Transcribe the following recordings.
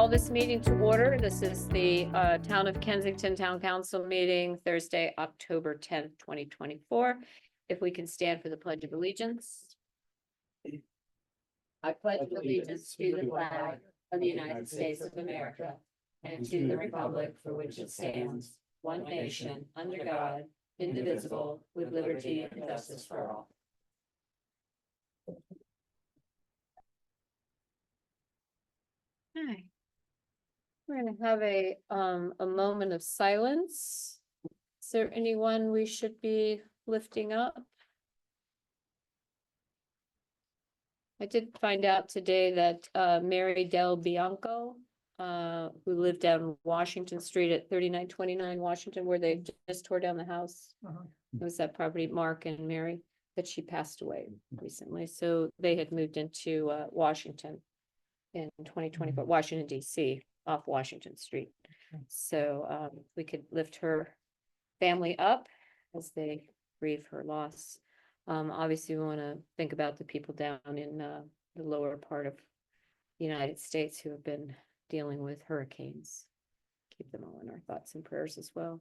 call this meeting to order. This is the Town of Kensington Town Council meeting, Thursday, October 10th, 2024. If we can stand for the Pledge of Allegiance. I pledge allegiance to the flag of the United States of America and to the republic for which it stands, one nation, under God, indivisible, with liberty and justice for all. Hi. We're gonna have a moment of silence. Is there anyone we should be lifting up? I did find out today that Mary Del Bianco, who lived down Washington Street at 3929 Washington, where they just tore down the house. It was that property, Mark and Mary, that she passed away recently. So they had moved into Washington in 2024, Washington DC, off Washington Street. So we could lift her family up as they grieve her loss. Obviously, we want to think about the people down in the lower part of the United States who have been dealing with hurricanes. Keep them all in our thoughts and prayers as well.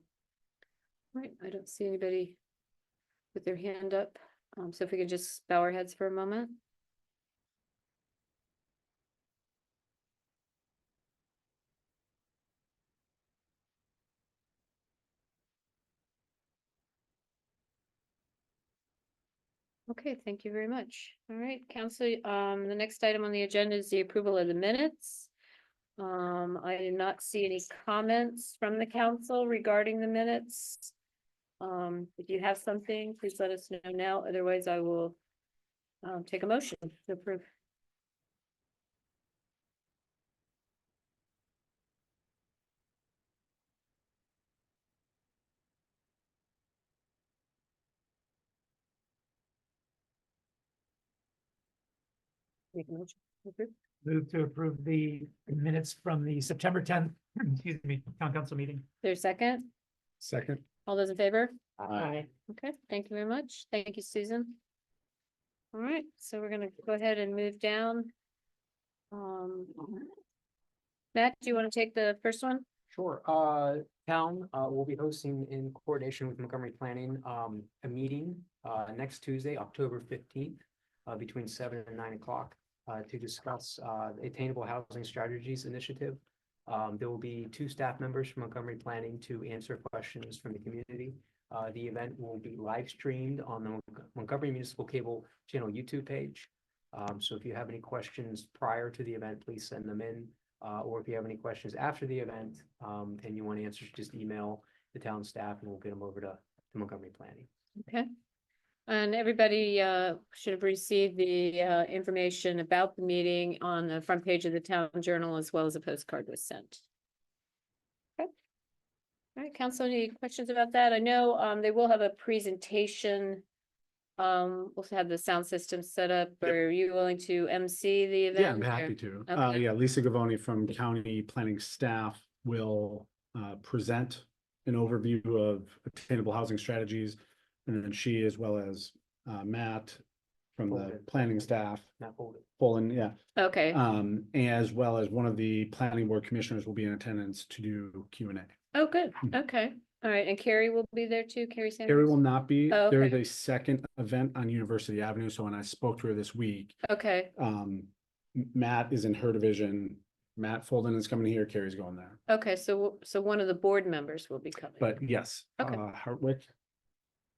All right, I don't see anybody with their hand up. So if we could just bow our heads for a moment. Okay, thank you very much. All right, Council, the next item on the agenda is the approval of the minutes. I did not see any comments from the council regarding the minutes. If you have something, please let us know now. Otherwise, I will take a motion to approve. Make a motion to approve. Move to approve the minutes from the September 10th, excuse me, town council meeting. There's a second. Second. All those in favor? Aye. Okay, thank you very much. Thank you, Susan. All right, so we're gonna go ahead and move down. Matt, do you want to take the first one? Sure. Town will be hosting in coordination with Montgomery Planning, a meeting next Tuesday, October 15th, between 7 and 9 o'clock, to discuss the Attainable Housing Strategies Initiative. There will be 2 staff members from Montgomery Planning to answer questions from the community. The event will be live streamed on the Montgomery Municipal Cable channel YouTube page. So if you have any questions prior to the event, please send them in. Or if you have any questions after the event, and you want answers, just email the town staff and we'll get them over to Montgomery Planning. Okay. And everybody should have received the information about the meeting on the front page of the Town Journal, as well as a postcard was sent. Okay. All right, Council, any questions about that? I know they will have a presentation. We'll have the sound system set up. Yep. Are you willing to MC the event? Yeah, I'm happy to. Okay. Yeah, Lisa Gavoni from county planning staff will present an overview of attainable housing strategies. And then she, as well as Matt from the planning staff, Bolin, yeah. Okay. As well as one of the planning board commissioners will be in attendance to do Q&A. Oh, good. Okay. All right. And Carrie will be there too, Carrie Sanders? Carrie will not be. Oh, There is okay. a second event on University Avenue. So when I spoke to her this week, Okay. Matt is in her division. Matt Folden is coming here. Carrie's going there. Okay. So one of the board members will be coming. But yes, Okay. Hartwick,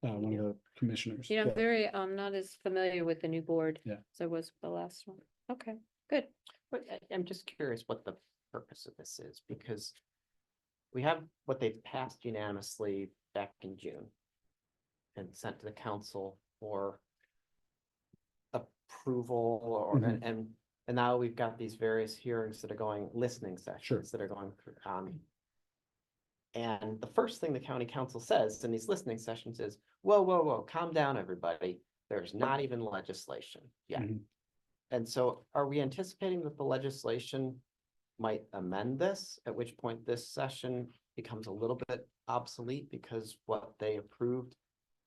one of the commissioners. You know, I'm Yeah. very, not as familiar with the new board. Yeah. As I was with the last one. Okay, good. But I'm just curious what the purpose of this is, because we have what they've passed unanimously back in June and sent to the council for approval, or Mhm. and now we've got these various hearings that are going, listening sessions that are going through. And the first thing the county council says in these listening sessions is, whoa, calm down, everybody. There's not even legislation yet. Mhm. And so are we anticipating that the legislation might amend this, at which point this session becomes a little bit obsolete because what they approved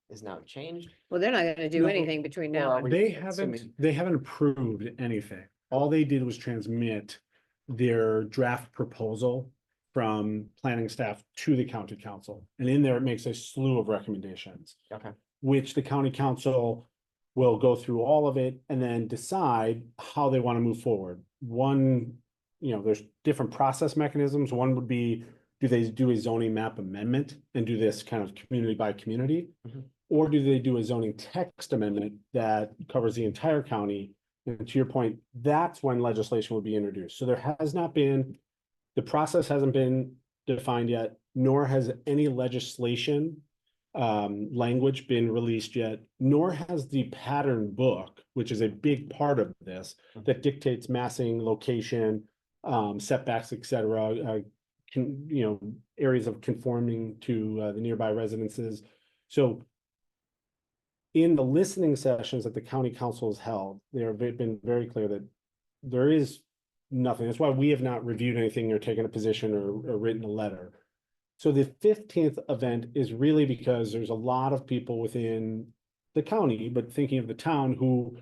is now changed? Well, they're not gonna do No, anything between now well, and. we They assuming- haven't approved anything. All they did was transmit their draft proposal from planning staff to the county council. And in there, it makes a slew of recommendations, Okay, which the county council will go through all of it and then decide how they want to move forward. One, there's different process mechanisms. One would be, do they do a zoning map amendment and do this kind of community by community? Mhm. Or do they do a zoning text amendment that covers the entire county? And to your point, that's when legislation will be introduced. So there has not been, the process hasn't been defined yet, nor has any legislation language been released yet, nor has the pattern book, which is a big part of this, that dictates massing, location, setbacks, et cetera, areas of conforming to the nearby residences. So in the listening sessions that the county council has held, they have been very clear that there is nothing. That's why we have not reviewed anything or taken a position or written a letter. So the 15th event is really because there's a lot of people within the county, but thinking of the town, who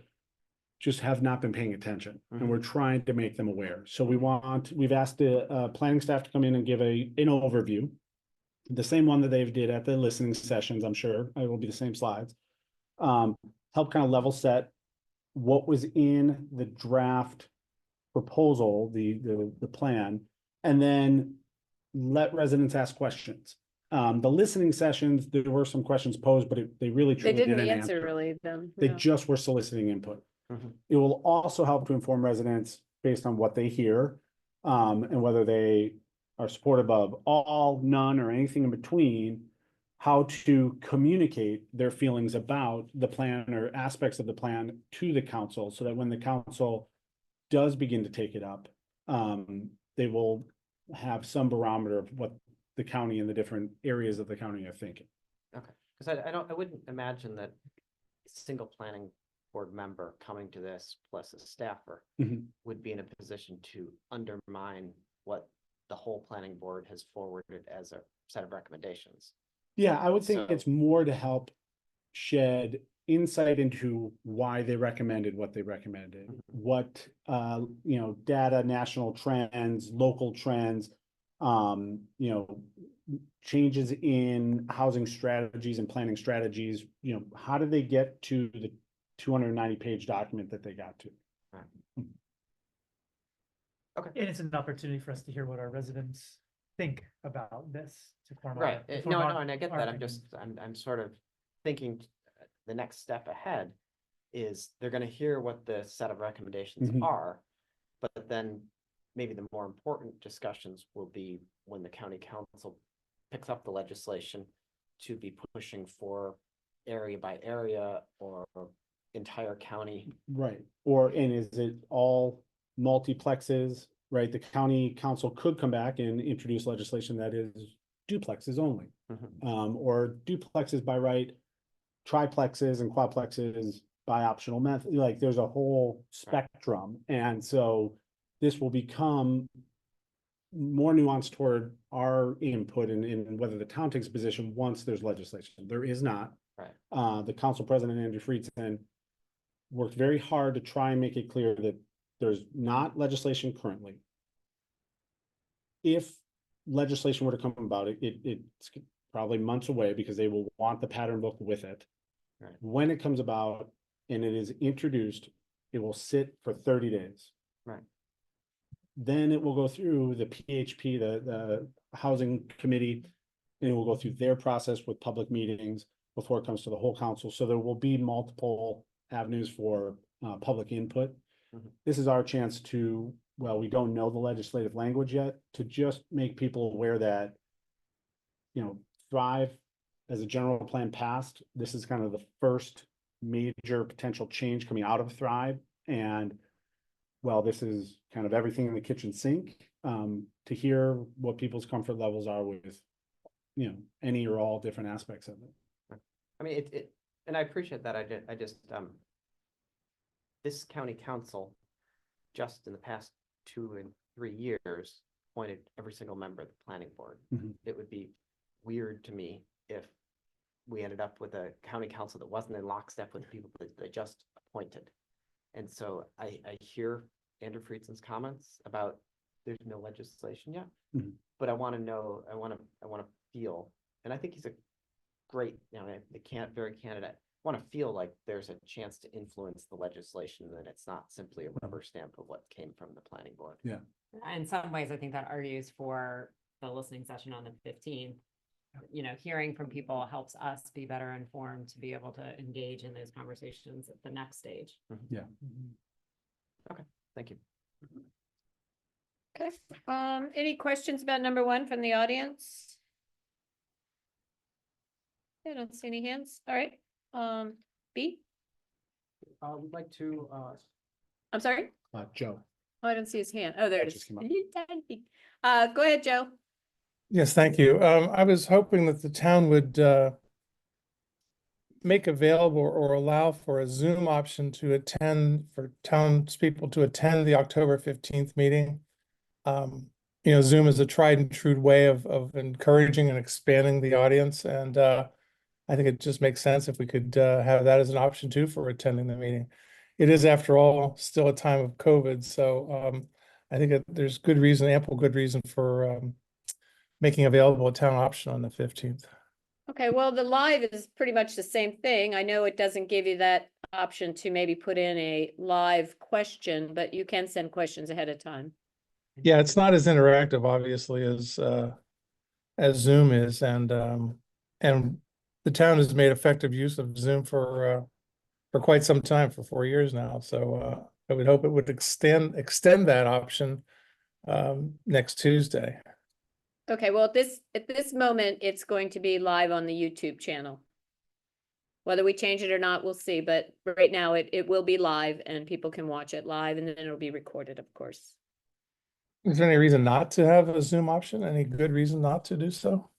just have not been paying attention, and we're trying to make them aware. So we've asked the planning staff to come in and give an overview, the same one that they did at the listening sessions. I'm sure it will be the same slides. Help kind of level set what was in the draft proposal, the plan, and then let residents ask questions. The listening sessions, there were some questions posed, but they really They truly didn't didn't answer really them. They no. just were soliciting input. Mhm. It will also help to inform residents based on what they hear, and whether they are supportive of all, none, or anything in between, how to communicate their feelings about the plan or aspects of the plan to the council, so that when the council does begin to take it up, they will have some barometer of what the county and the different areas of the county are thinking. okay. Because I wouldn't imagine that a single planning board member coming to this plus a staffer Mhm. would be in a position to undermine what the whole planning board has forwarded as a set of recommendations. Yeah, I would think So- it's more to help shed insight into why they recommended what they recommended. Mhm. What, data, national trends, local trends, changes in housing strategies and planning strategies, how did they get to the 290-page document that they got to? And it's an opportunity for us to hear what our residents think about this to form our. Right, to form no, our- no, and I get our that, opinion. I'm sort of thinking the next step ahead is they're gonna hear what the set of recommendations Mhm. are, but then maybe the more important discussions will be when the county council picks up the legislation to be pushing for area by area or entire county. Right, and is it all multiplexes, right? The county council could come back and introduce legislation that is duplexes only. Or duplexes by right, triplexes and quadplexes by optional method. Like, there's a whole spectrum. And so this will become more nuanced toward our input in whether the town takes a position once there's legislation. There is not. Right. The council president, Andrew Friedson, worked very hard to try and make it clear that there's not legislation currently. If legislation were to come about, it's probably months away, because they will want the pattern book with it. Right. When it comes about and it is introduced, it will sit for 30 days. Right. Then it will go through the PHP, the housing committee, and it will go through their process with public meetings before it comes to the whole council. So there will be multiple avenues for public input. Mhm. This is our chance to, well, we don't know the legislative language yet, to just make people aware that, Thrive as a general plan passed, this is kind of the first major potential change coming out of Thrive. And well, this is kind of everything in the kitchen sink, to hear what people's comfort levels are with, any or all different aspects of it. I mean, and I appreciate that, I just, this county council, just in the past 2 and 3 years, appointed every single member of the planning board. Mhm. It would be weird to me if we ended up with a county council that wasn't in lockstep with the people that they just appointed. And so I hear Andrew Friedson's comments about there's no legislation yet. Mhm. But I want to know, I want to feel, and I think he's a great, very candidate. I want to feel like there's a chance to influence the legislation, and that it's not simply a rubber stamp of what came from the planning board. In some ways, I think that argues for the listening session on the 15th. You know, hearing from people helps us be better informed to be able to engage in those conversations at the next stage. Thank you. Okay, any questions about number one from the audience? I don't see any hands. All right, B, We'd like to, I'm sorry. Joe. Oh, I don't see his hand. Oh, there That it just is. came up. Go ahead, Joe. Yes, thank you. I was hoping that the town would make available or allow for a Zoom option to attend, for townspeople to attend the October 15th meeting. You know, Zoom is a tried and true way of encouraging and expanding the audience, and I think it just makes sense if we could have that as an option too for attending the meeting. It is, after all, still a time of COVID, so I think there's good reason, ample good reason for making available a town option on the 15th. Okay, well, the live is pretty much the same thing. I know it doesn't give you that option to maybe put in a live question, but you can send questions ahead of time. Yeah, it's not as interactive, obviously, as Zoom is, and the town has made effective use of Zoom for quite some time, for 4 years now. So I would hope it would extend that option next Tuesday. Okay, well, at this moment, it's going to be live on the YouTube channel. Whether we change it or not, we'll see, but right now it will be live and people can watch it live, and then it'll be recorded, of course. Is there any reason not to have a Zoom option? Any good reason not to do so?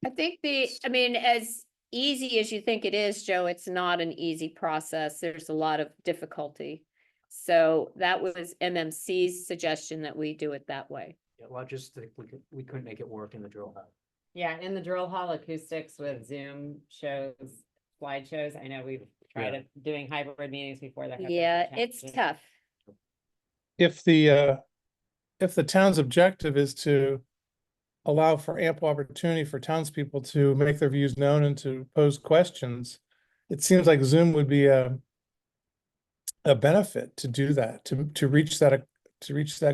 I think I mean, as easy as you think it is, Joe, it's not an easy process. There's a lot of difficulty. So that was MMC's suggestion that we do it that way. yeah, logistically, we couldn't make it work in the drill hut. Yeah, in the drill hall acoustics with Zoom shows, slideshows. I know we've tried Yeah. it doing hybrid meetings before that. have been Yeah, it's challenging. tough. If the town's objective is to allow for ample opportunity for townspeople to make their views known and to pose questions, it seems like Zoom would be a benefit to do that, to reach that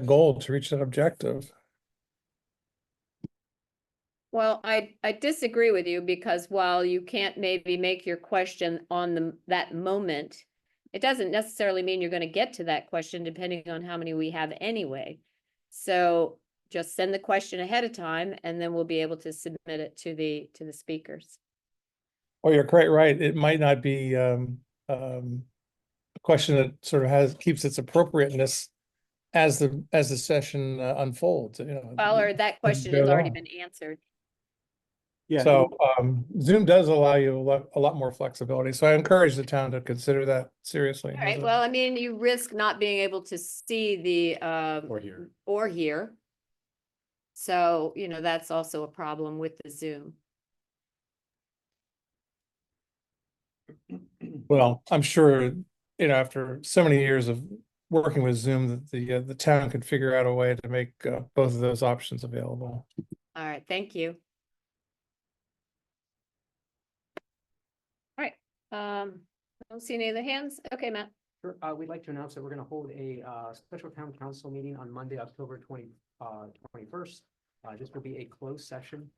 goal, to reach that objective. Well, I disagree with you because while you can't maybe make your question on that moment, it doesn't necessarily mean you're going to get to that question depending on how many we have anyway. So just send the question ahead of time and then we'll be able to submit it to the speakers. Well, you're quite right. It might not be a question that sort of keeps its appropriateness as the session unfolds, you know. Well, or that question has already been answered. Yeah. So Zoom does allow you a lot more flexibility. So I encourage the town to consider that seriously. All right, well, I mean, you risk not being able to see the Or here. hear. So, you know, that's also a problem with the Zoom. Well, I'm sure, you know, after so many years of working with Zoom, that the town could figure out a way to make both of those options available. All right, thank you. All right, I don't see any other hands. Okay, Matt. Sure, we'd like to announce that we're gonna hold a special town council meeting on Monday, October 21st. This will be a closed session.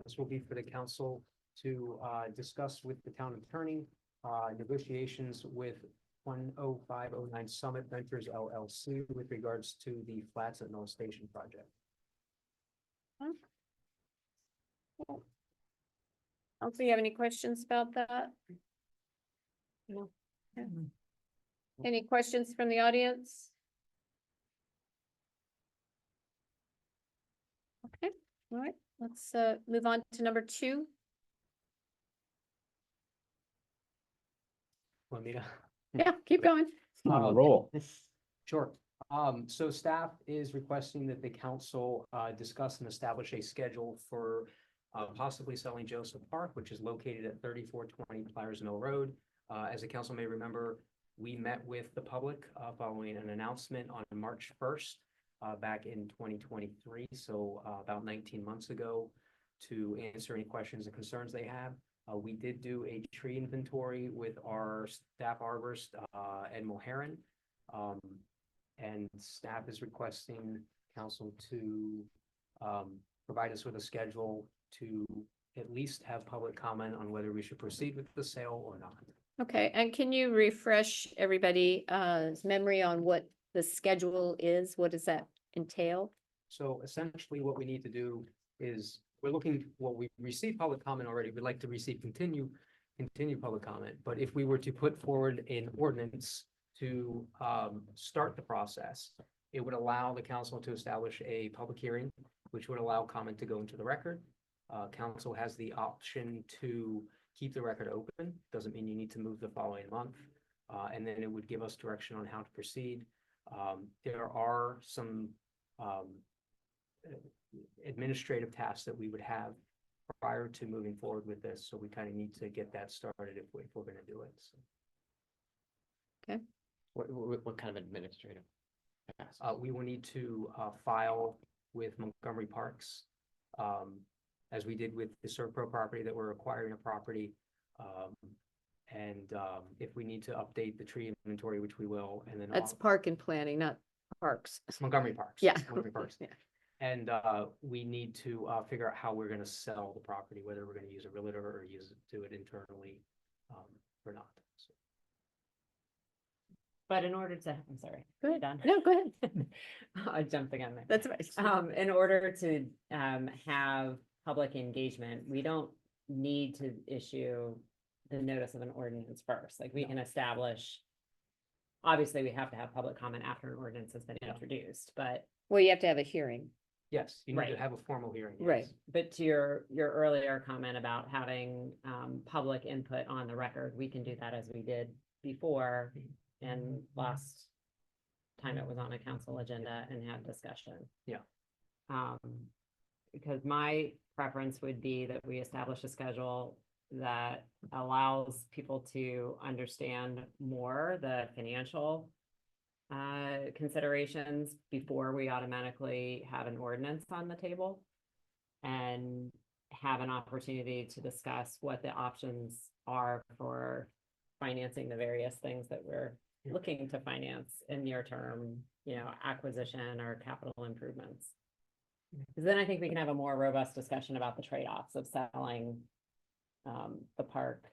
This will be for the council to discuss with the town attorney negotiations with 10509 Summit Ventures LLC with regards to the flats at North Station project. Do you have any questions about that? No. Okay. Any questions from the audience? Okay, all right, let's move on to number 2. Want me to? Yeah, keep going. On a roll. Sure. So staff is requesting that the council discuss and establish a schedule for possibly selling Joseph Park, which is located at 3420 Pliers Mill Road. As the council may remember, we met with the public following an announcement on March 1st back in 2023, so about 19 months ago, to answer any questions and concerns they have. We did do a tree inventory with our staff arborist, Ed Mulheron. And staff is requesting council to provide us with a schedule to at least have public comment on whether we should proceed with the sale or not. Okay, and can you refresh everybody's memory on what the schedule is? What does that entail? So essentially what we need to do is, we received public comment already. We'd like to receive continue public comment. But if we were to put forward an ordinance to start the process, it would allow the council to establish a public hearing, which would allow comment to go into the record. Council has the option to keep the record open. Doesn't mean you need to move the following month. And then it would give us direction on how to proceed. There are some administrative tasks that we would have prior to moving forward with this. So we kind of need to get that started if we're going to do it. So. What kind of administrative tasks? We will need to file with Montgomery Parks, as we did with the Servpro property that we're acquiring a property. And if we need to update the tree inventory, which we will, and then That's park and planning, not parks. Montgomery Parks. Yeah. Montgomery Parks. Yeah. And we need to figure out how we're going to sell the property, whether we're going to use a realtor or do it internally or not. So. But in order to, I'm sorry. Go ahead. Done. No, go ahead. I jumped the gun there. That's right. In order to have public engagement, we don't need to issue the notice of an ordinance first. Like we can establish, obviously we have to have public comment after an ordinance has been introduced, but Well, you have to have a hearing. Yes, you need to Right. have a formal hearing. Yes. Right. but to your earlier comment about having public input on the record, we can do that as we did before and last time it was on a council agenda and had discussion. Yeah. Because my preference would be that we establish a schedule that allows people to understand more the financial considerations before we automatically have an ordinance on the table, and have an opportunity to discuss what the options are for financing the various things that we're looking to finance in near term, acquisition or capital improvements. Because then I think we can have a more robust discussion about the trade-offs of selling the park.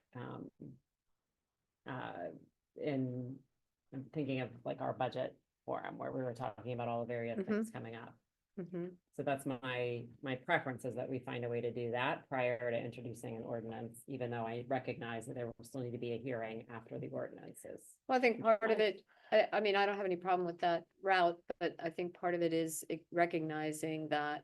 I'm thinking of like our budget forum where we were talking about all the various things coming up. So that's my preference, is that we find a way to do that prior to introducing an ordinance, even though I recognize that there will still need to be a hearing after the ordinances. Well, I think part of it, I mean, I don't have any problem with that route, but I think part of it is recognizing that,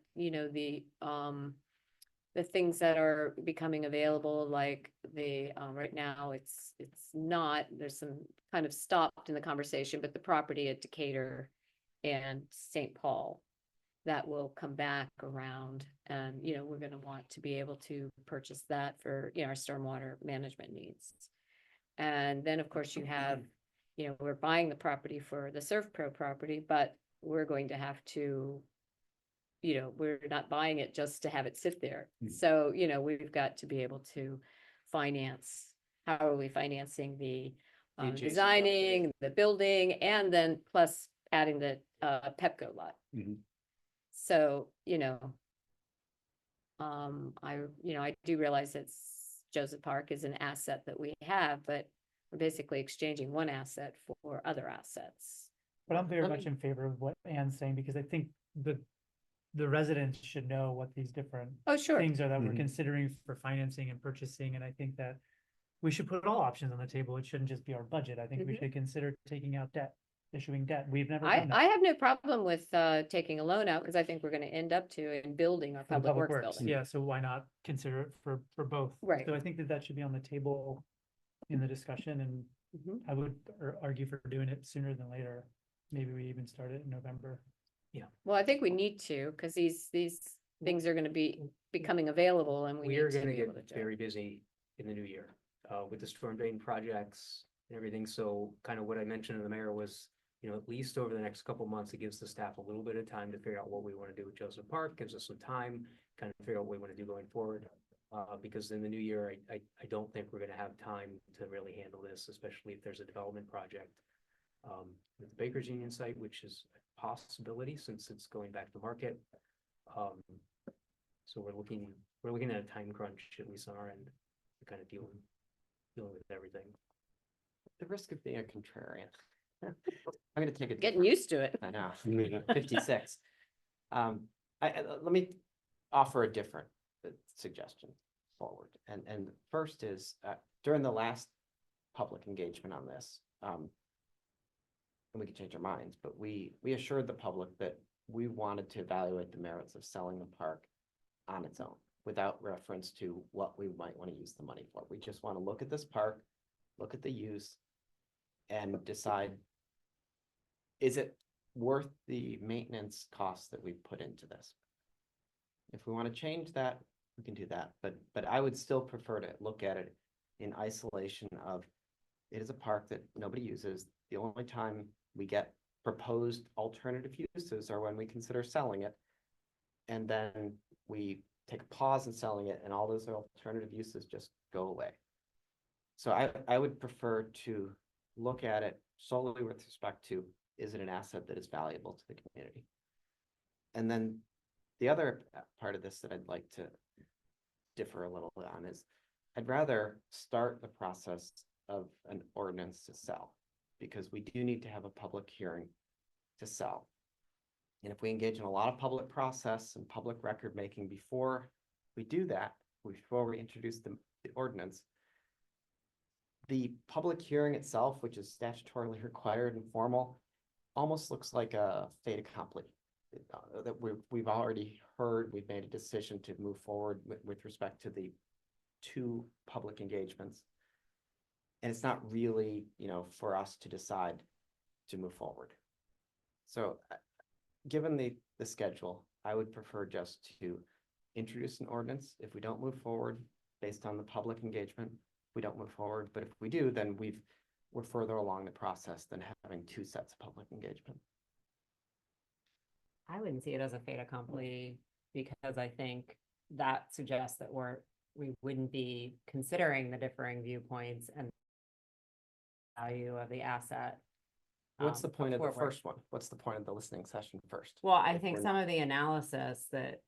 the things that are becoming available, like right now, it's not, there's some kind of stopped in the conversation, but the property at Decatur and St. Paul, that will come back around, and, we're gonna want to be able to purchase that for, our stormwater management needs. And then, of course, you have, we're buying the property for the Servpro property, but we're going to have to, we're not buying it just to have it sit there. So, we've got to be able to finance, how are we financing the adjacent designing, the building, and then plus adding the Pepco lot. So, I do realize that Joseph Park is an asset that we have, but we're basically exchanging one asset for other assets. But I'm very much in favor of what Anne's saying, because I think the residents should know what these different Oh, sure. things are that we're considering for financing and purchasing, and I think that we should put all options on the table. It shouldn't just be our budget. I think we should consider taking out debt, issuing debt. We've never done that. I have no problem with taking a loan out, because I think we're gonna end up in building our For the public works building. Yeah, so why not consider it for both? Right. So I think that should be on the table in the discussion, and I would argue for doing it sooner than later. Maybe we even start it in November. Well, I think we need to, because these things are gonna be becoming available, and we We need are to going to be able get to do it. very busy in the new year with the storm drain projects and everything. So kind of what I mentioned to the mayor was at least over the next couple months, it gives the staff a little bit of time to figure out what we want to do with Joseph Park, gives us some time, kind of figure out what we want to do going forward. Because in the new year, I don't think we're gonna have time to really handle this, especially if there's a development project. With the Baker's Union site, which is a possibility since it's going back to market. So we're looking at a time crunch, at least on our end, to kind of dealing with everything. The risk of being a contrarian. I'm gonna take it. Getting used to it. I know, 56. Let me offer a different suggestion forward. And first is, during the last public engagement on this, and we can change our minds, but we assured the public that we wanted to evaluate the merits of selling the park on its own, without reference to what we might want to use the money for. We just want to look at this park, look at the use, and decide, is it worth the maintenance costs that we put into this? If we want to change that, we can do that, but I would still prefer to look at it in isolation of, it is a park that nobody uses. The only time we get proposed alternative uses are when we consider selling it. And then we take a pause in selling it, and all those alternative uses just go away. So I would prefer to look at it solely with respect to, is it an asset that is valuable to the community? And then the other part of this that I'd like to differ a little bit on is, I'd rather start the process of an ordinance to sell, because we do need to have a public hearing to sell. And if we engage in a lot of public process and public record making before we do that, before we introduce the ordinance, the public hearing itself, which is statutorily required and formal, almost looks like a fait accompli. That we've already heard, we've made a decision to move forward with respect to the 2 public engagements. And it's not really, for us to decide to move forward. So given the schedule, I would prefer just to introduce an ordinance. If we don't move forward based on the public engagement, we don't move forward. But if we do, then we're further along the process than having 2 sets of public engagement. I wouldn't see it as a fait accompli, because I think that suggests that we wouldn't be considering the differing viewpoints and value of the asset. What's the point of the forward. first one? What's the point of the listening session first? Well, I If think we're some of the analysis that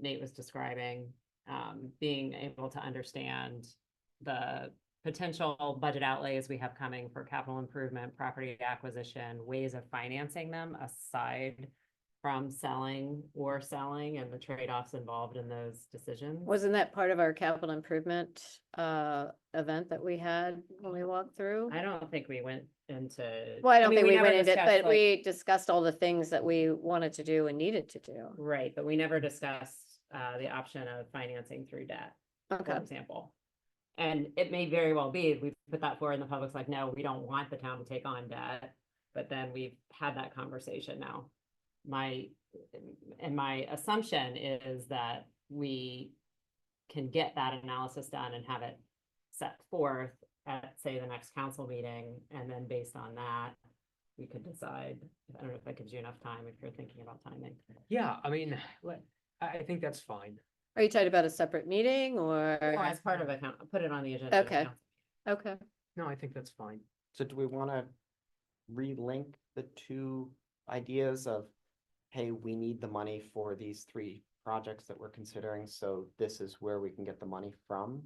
Nate was describing, being able to understand the potential budget outlays we have coming for capital improvement, property acquisition, ways of financing them aside from selling, and the trade-offs involved in those decisions. Wasn't that part of our capital improvement event that we had when we walked through? I don't think we went into. Well, I don't mean, think we never went into it, discussed, but we discussed all the things that we wanted to do and needed to do. Right, but we never discussed the option of financing through debt, for Okay, example. And it may very well be, we put that forward and the public's like, no, we don't want the town to take on debt. But then we've had that conversation now. My assumption is that we can get that analysis done and have it set forth at, say, the next council meeting. And then based on that, we could decide. I don't know if that gives you enough time if you're thinking about timing. Yeah, I mean, I think that's fine. are you talking about a separate meeting or? Or as part of it, put it on the agenda. of the Okay. council. Okay, No, I think that's fine. So do we want to relink the 2 ideas of, hey, we need the money for these 3 projects that we're considering, so this is where we can get the money from?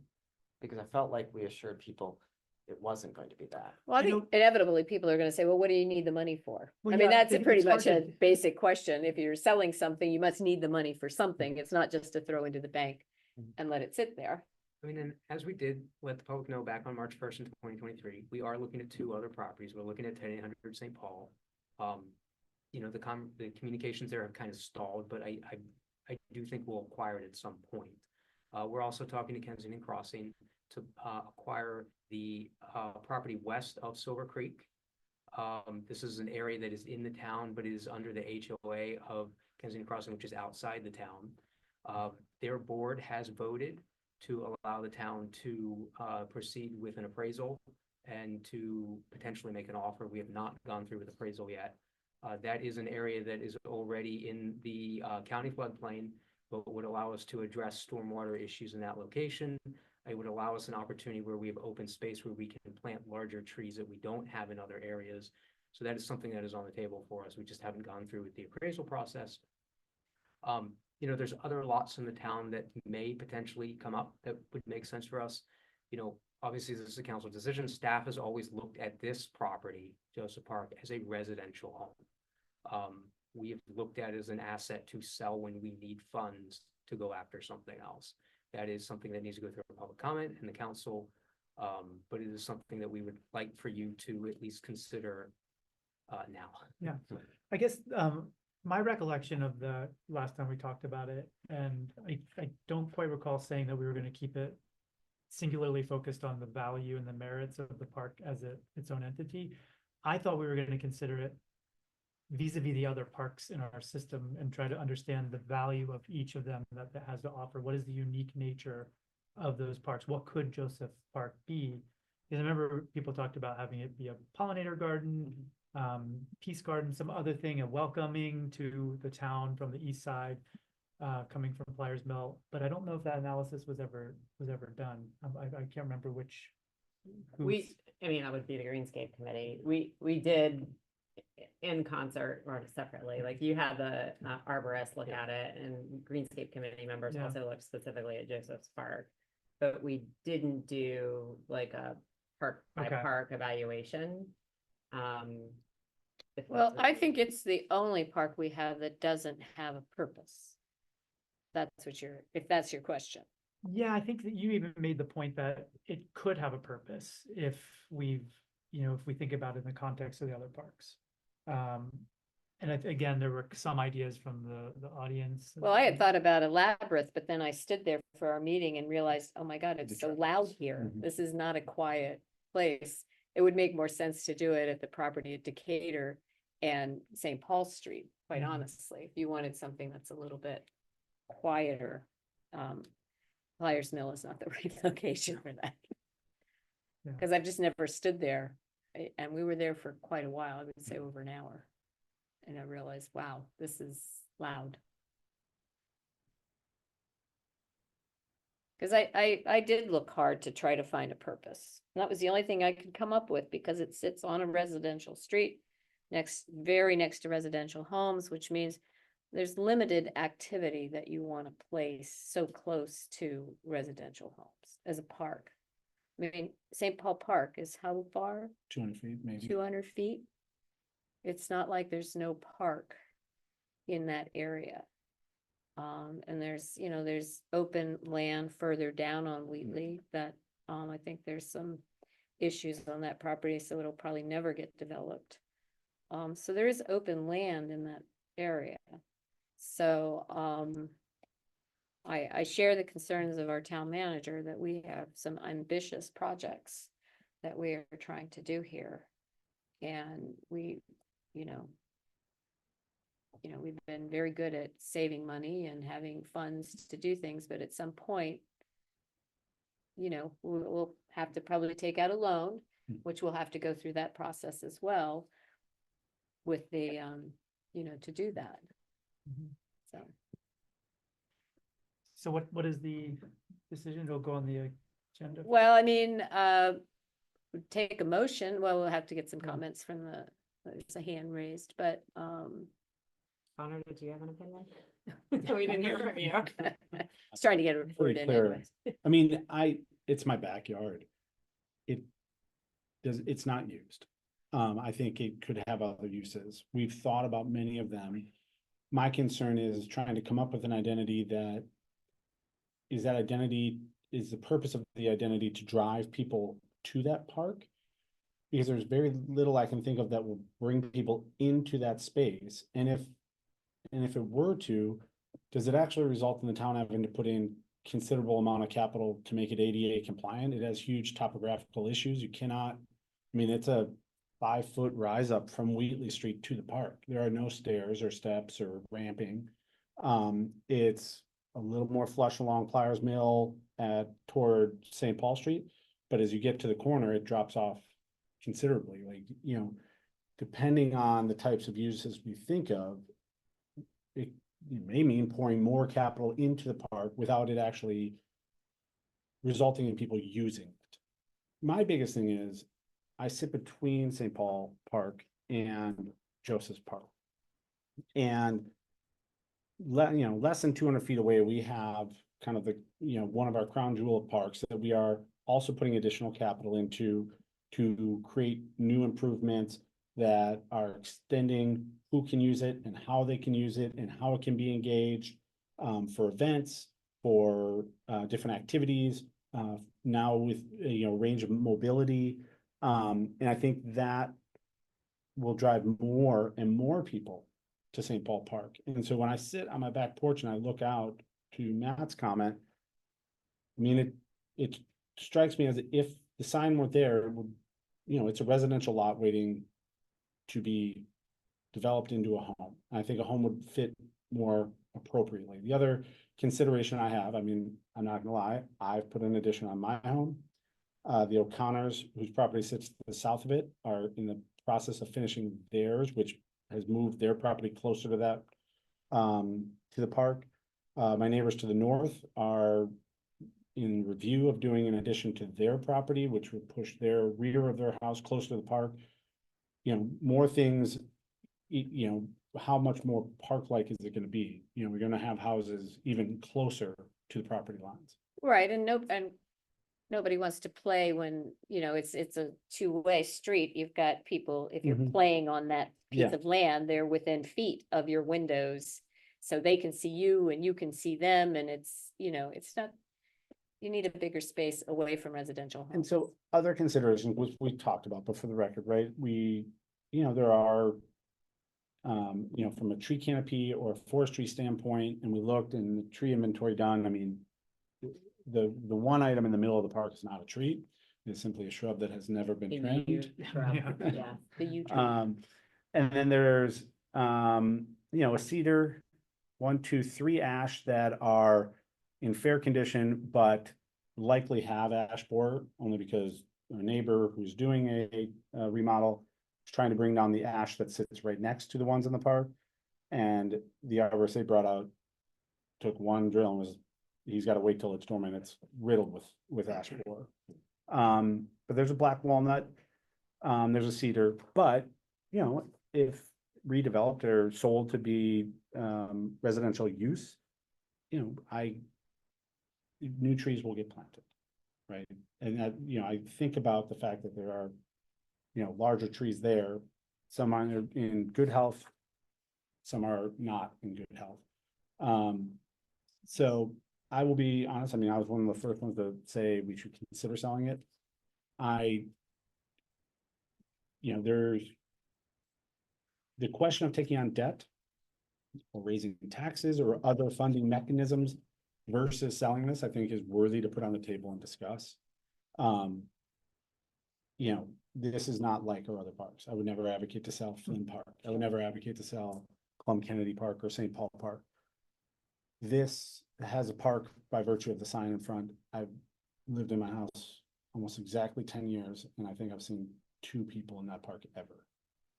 Because I felt like we assured people it wasn't going to be that. well, I You think inevitably people are gonna say, well, what do you need the money for? Well, I mean, yeah, that's a it's pretty hard much a to- basic question. If you're selling something, you must need the money for something. It's not just to throw into the bank and let it sit there. I mean, and as we did let the public know back on March 1st in 2023, we are looking at 2 other properties. We're looking at 10800 St. Paul. The communications there have kind of stalled, but I do think we'll acquire it at some point. We're also talking to Kensington Crossing to acquire the property west of Silver Creek. This is an area that is in the town, but is under the HOA of Kensington Crossing, which is outside the town. Their board has voted to allow the town to proceed with an appraisal and to potentially make an offer. We have not gone through with appraisal yet. That is an area that is already in the county floodplain, but would allow us to address stormwater issues in that location. It would allow us an opportunity where we have open space where we can plant larger trees that we don't have in other areas. So that is something that is on the table for us. We just haven't gone through with the appraisal process. You know, there's other lots in the town that may potentially come up that would make sense for us. You know, obviously this is a council decision. Staff has always looked at this property, Joseph Park, as a residential home. We have looked at it as an asset to sell when we need funds to go after something else. That is something that needs to go through a public comment in the council. But it is something that we would like for you to at least consider now. Yeah, I guess, my recollection of the last time we talked about it, and I don't quite recall saying that we were gonna keep it singularly focused on the value and the merits of the park as its own entity. I thought we were gonna consider it vis-a-vis the other parks in our system and try to understand the value of each of them that has to offer. What is the unique nature of those parks? What could Joseph Park be? Because I remember people talked about having it be a pollinator garden, peace garden, some other thing, a welcoming to the town from the east side, coming from Plyers Mill. But I don't know if that analysis was ever done. I can't remember which. I mean, that would be the Greenscape Committee. We did in concert or separately, like you had the arborist look at it, and Greenscape Committee members Yeah. also looked specifically at Joseph's Park. But we didn't do like a park by Okay. park evaluation. If Well, that's what I you- think it's the only park we have that doesn't have a purpose. That's what if that's your question. Yeah, I think that you even made the point that it could have a purpose if if we think about it in the context of the other parks. And again, there were some ideas from the audience. Well, I had thought about a labyrinth, but then I stood there for our meeting and realized, oh my God, it's so loud here. Mhm. This is not a quiet place. It would make more sense to do it at the property at Decatur and St. Paul Street, quite Mhm. honestly. If you wanted something that's a little bit quieter. Plyers Mill is not the right location for that. Yeah. Because I've just never stood there, and we were there for quite a while, I would say over an hour. And I realized, wow, this is loud. Because I did look hard to try to find a purpose. And that was the only thing I could come up with, because it sits on a residential street very next to residential homes, which means there's limited activity that you want to place so close to residential homes as a park. I mean, St. Paul Park is how far? 200 feet, maybe. 200 feet. It's not like there's no park in that area. And there's open land further down on Wheatley that, I think there's some issues on that property, so it'll probably never get developed. So there is open land in that area. So, I share the concerns of our town manager that we have some ambitious projects that we are trying to do here. And we've been very good at saving money and having funds to do things, but at some point, we'll have to probably take out a loan, which we'll have to go through that process as well with the, to do that. Mhm. So, So what is the decision? It'll go on the agenda? well, I mean, take a motion. Well, we'll have to get some Yeah. comments from there's a hand raised, but, Connor, did you have an opinion? We didn't hear from you. I was trying to get a word Pretty in clear. anyways. I mean, it's my backyard. It's not used. I think it could have other uses. We've thought about many of them. My concern is trying to come up with an identity is the purpose of the identity to drive people to that park? Because there's very little I can think of that will bring people into that space. And if it were to, does it actually result in the town having to put in considerable amount of capital to make it ADA compliant? It has huge topographical issues. You cannot, it's a 5-foot rise up from Wheatley Street to the park. There are no stairs or steps or ramping. It's a little more flush along Plyers Mill toward St. Paul Street. But as you get to the corner, it drops off considerably, like, depending on the types of uses we think of, it may mean pouring more capital into the park without it actually resulting in people using it. My biggest thing is I sit between St. Paul Park and Joseph's Park. And less than 200 feet away, we have kind of the, one of our crown jewel of parks that we are also putting additional capital into to create new improvements that are extending who can use it and how they can use it and how it can be engaged for events, for different activities, now with range of mobility. And I think that will drive more and more people to St. Paul Park. And so when I sit on my back porch and I look out to Matt's comment, I mean, it strikes me as if the sign weren't there, it would, it's a residential lot waiting to be developed into a home. I think a home would fit more appropriately. The other consideration I have, I mean, I'm not gonna lie, I've put an addition on my home. The O'Connors, whose property sits to the south of it, are in the process of finishing theirs, which has moved their property closer to that, to the park. My neighbors to the north are in review of doing an addition to their property, which would push their rear of their house closer to the park. More things, how much more park-like is it gonna be? We're gonna have houses even closer to the property lines. Right, and nobody wants to play when, it's a two-way street. You've got people, if you're Mhm. playing on that piece Yeah. of land, they're within feet of your windows. So they can see you and you can see them, and it's not, you need a bigger space away from residential homes. And so other considerations, which we talked about, but for the record, right, there are, from a tree canopy or a forestry standpoint, and we looked and the tree inventory done, I mean, the one item in the middle of the park is not a tree. It's simply a shrub that has never been trimmed. Yeah. The U tree. And then there's, a cedar, 1, 2, 3 ash that are in fair condition, but likely have ash borer, only because our neighbor who's doing a remodel is trying to bring down the ash that sits right next to the ones in the park. And the arborist they brought out took one drill and he's got to wait till it's dormant. It's riddled with ash borer. But there's a black walnut, there's a cedar, but if redeveloped or sold to be residential use, new trees will get planted, right? And that, I think about the fact that there are, larger trees there. Some are in good health, some are not in good health. So I will be honest, I mean, I was one of the first ones to say we should consider selling it. There's the question of taking on debt or raising taxes or other funding mechanisms versus selling this, I think is worthy to put on the table and discuss. This is not like our other parks. I would never advocate to sell Flynn Park. I would never advocate to sell Plum Kennedy Park or St. Paul Park. This has a park by virtue of the sign in front. I've lived in my house almost exactly 10 years, and I think I've seen 2 people in that park ever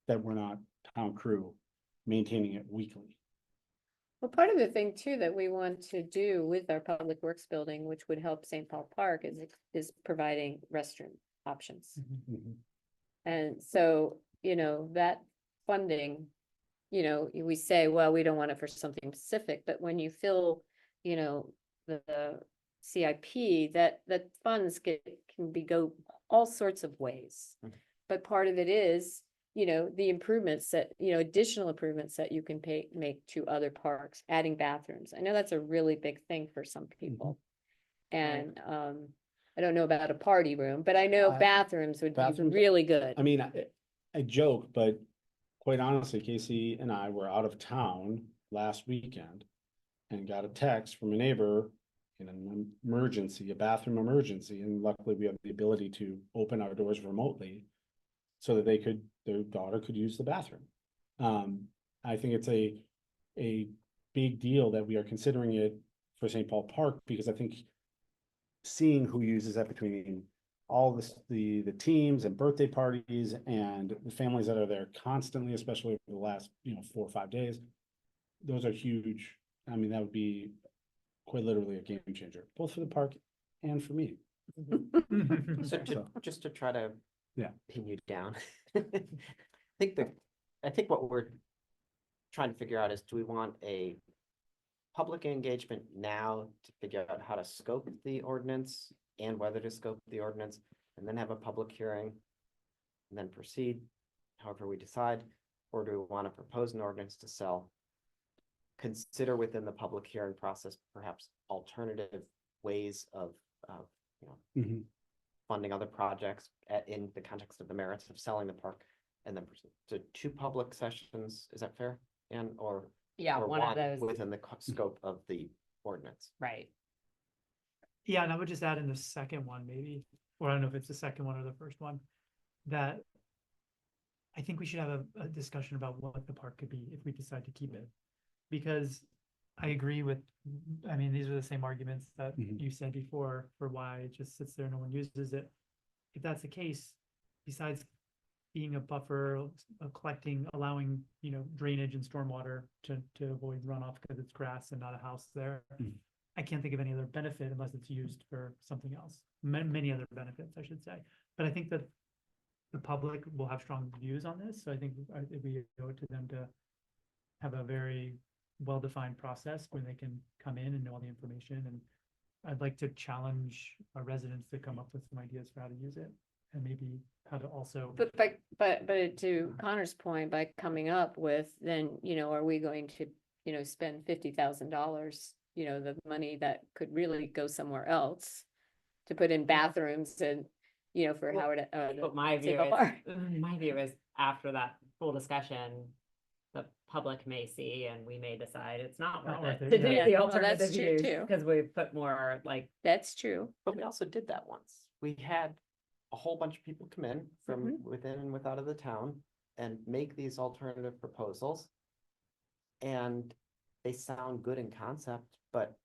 that were not town crew maintaining it weekly. Well, part of the thing too that we want to do with our public works building, which would help St. Paul Park, is providing restroom options. Mhm. And so, that funding, we say, well, we don't want it for something specific, but when you fill, the CIP, that funds can go all sorts of ways. Mhm. But part of it is, the improvements that, additional improvements that you can make to other parks, adding bathrooms. I know that's a really big thing for some people. And, I don't know about a party room, but I know bathrooms would be bathrooms- really good. I mean, I joke, but quite honestly, Casey and I were out of town last weekend and got a text from a neighbor in an emergency, a bathroom emergency, and luckily we have the ability to open our doors remotely so that their daughter could use the bathroom. I think it's a big deal that we are considering it for St. Paul Park, because I think seeing who uses that between all this, the teams and birthday parties and the families that are there constantly, especially over the last, 4 or 5 days. Those are huge. I mean, that would be quite literally a game changer, both for the park and for me. So So- just to try to. Yeah. Pin you down. I think what we're trying to figure out is, do we want a public engagement now to figure out how to scope the ordinance and whether to scope the ordinance, and then have a public hearing and then proceed however we decide, or do we want to propose an ordinance to sell? Consider within the public hearing process, perhaps alternative ways of, Mhm. funding other projects in the context of the merits of selling the park, and then proceed. So 2 public sessions, is that fair? And, or Yeah, or one of those, within the scope of the ordinance. right. Yeah, and I would just add in the second one, maybe, or I don't know if it's the second one or the first one, that I think we should have a discussion about what the park could be if we decide to keep it. Because I agree with, I mean, these are the same arguments that Mhm. you said before for why it just sits there, no one uses it. If that's the case, besides being a buffer, collecting, allowing, drainage and stormwater to avoid runoff because it's grass and not a house there. Mhm. I can't think of any other benefit unless it's used for something else. Many other benefits, I should say. But I think that the public will have strong views on this, so I think we owe it to them to have a very well-defined process where they can come in and know all the information. And I'd like to challenge our residents to come up with some ideas for how to use it, and maybe how to also. But to Connor's point, by coming up with, then, are we going to, spend $50,000, the money that could really go somewhere else to put in bathrooms and, for Well, Howard. But my view Single bar. is after that full discussion, the public may see and we may decide it's not Not worth worth it it, to do yeah. the Well, that's alternative true, use, too. because we put more like, That's true. But we also did that once. We had a whole bunch of people come in from within and without of the town and make these alternative proposals. And they sound good in concept, but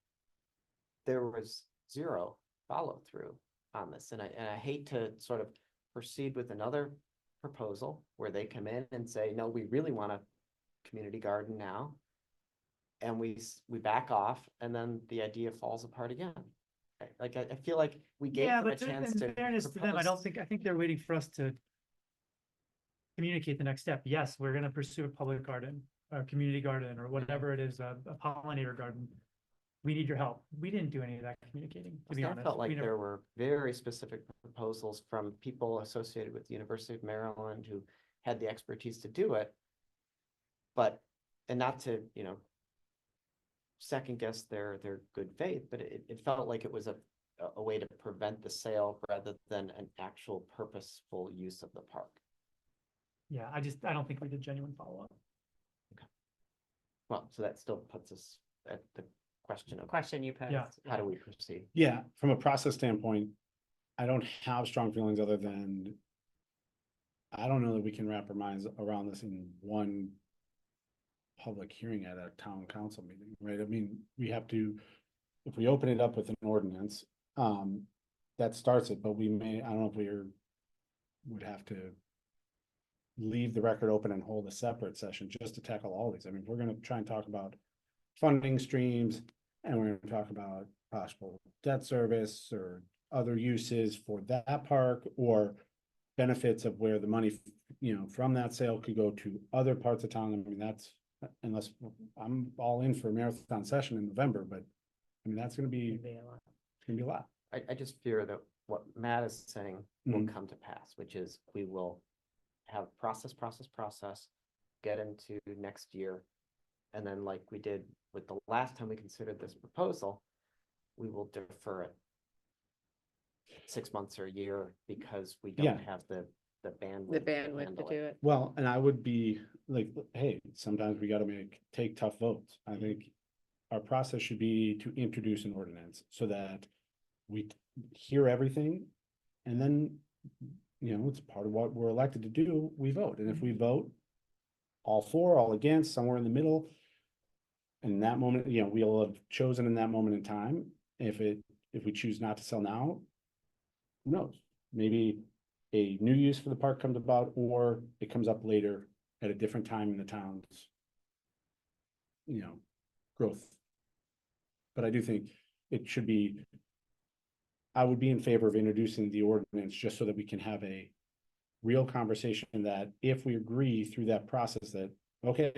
there was 0 follow through on this. And I hate to sort of proceed with another proposal where they come in and say, no, we really want a community garden now. And we back off, and then the idea falls apart again. Like, I feel like we gave Yeah, them a but chance in to. fairness to them, I think they're waiting for us to communicate the next step. Yes, we're gonna pursue a public garden, a community garden, or whatever it is, a pollinator garden. We need your help. We didn't do any of that communicating, to be I honest. felt like We never- there were very specific proposals from people associated with the University of Maryland who had the expertise to do it. But, and not to, second guess their good faith, but it felt like it was a way to prevent the sale rather than an actual purposeful use of the park. Yeah, I don't think we did genuine follow-up. Well, so that still puts us at the question of question you posed. Yeah. how do we proceed? Yeah, from a process standpoint, I don't have strong feelings other than I don't know that we can wrap our minds around this in one public hearing at a town council meeting, right? I mean, we have to, if we open it up with an ordinance, that starts it, but I don't know if would have to leave the record open and hold a separate session just to tackle all these. I mean, we're gonna try and talk about funding streams, and we're gonna talk about possible debt service or other uses for that park, or benefits of where the money, from that sale could go to other parts of town. I mean, that's, unless I'm all in for a marathon session in November, but I mean, that's gonna be, it's gonna be a lot. I just fear that what Matt is saying will Mhm. come to pass, which is we will have process, get into next year. And then like we did with the last time we considered this proposal, we will defer it 6 months or a year because we Yeah. don't have the bandwidth. The to bandwidth to handle do it. it. Well, and I would be like, hey, sometimes we gotta take tough votes. I think our process should be to introduce an ordinance so that we hear everything. And then, it's part of what we're elected to do, we vote. And if we vote all for, all against, somewhere in the middle, in that moment, we'll have chosen in that moment in time. If we choose not to sell now, who knows? maybe a new use for the park comes about, or it comes up later at a different time in the town's, growth. But I do think it should be, I would be in favor of introducing the ordinance just so that we can have a real conversation that if we agree through that process that, okay,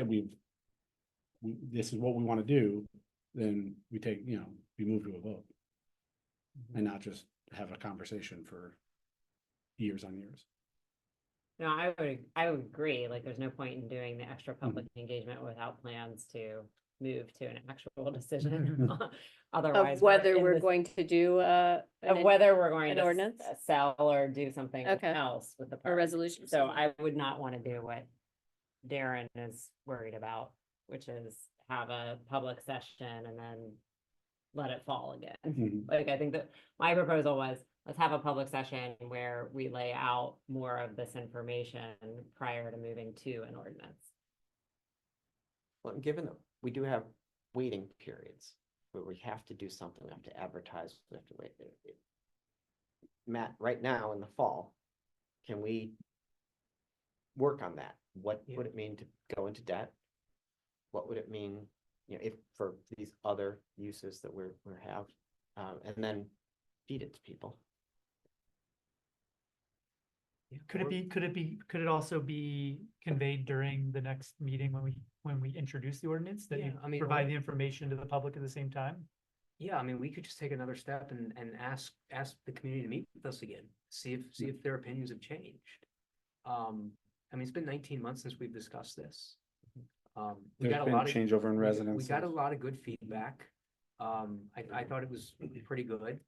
this is what we want to do, then we take, we move to a vote. And not just have a conversation for years on years. No, I would agree, like, there's no point in doing the extra public engagement without plans to move to an actual decision. Otherwise. Of whether in we're this- going to do, Of whether we're going an to ordinance? sell or do something Okay. else with the a park. resolution. So I would not want to do what Darren is worried about, which is have a public session and then let it fall again. Mhm. Like, I think that my proposal was, let's have a public session where we lay out more of this information prior to moving to an ordinance. Well, and given that we do have waiting periods, where we have to do something, we have to advertise, we have to wait. Matt, right now in the fall, can we work on that? What would it mean to go into debt? What would it mean, if for these other uses that we have, and then feed it to people? Could it also be conveyed during the next meeting when we introduce the ordinance, that Yeah, you I mean, provide the information to the public at the same time? Yeah, I mean, we could just take another step and ask the community to meet with us again, see if their opinions have changed. I mean, it's been 19 months since we've discussed this. We There's got a been lot of changeover in we residents. got a lot of good feedback. I thought it was pretty good.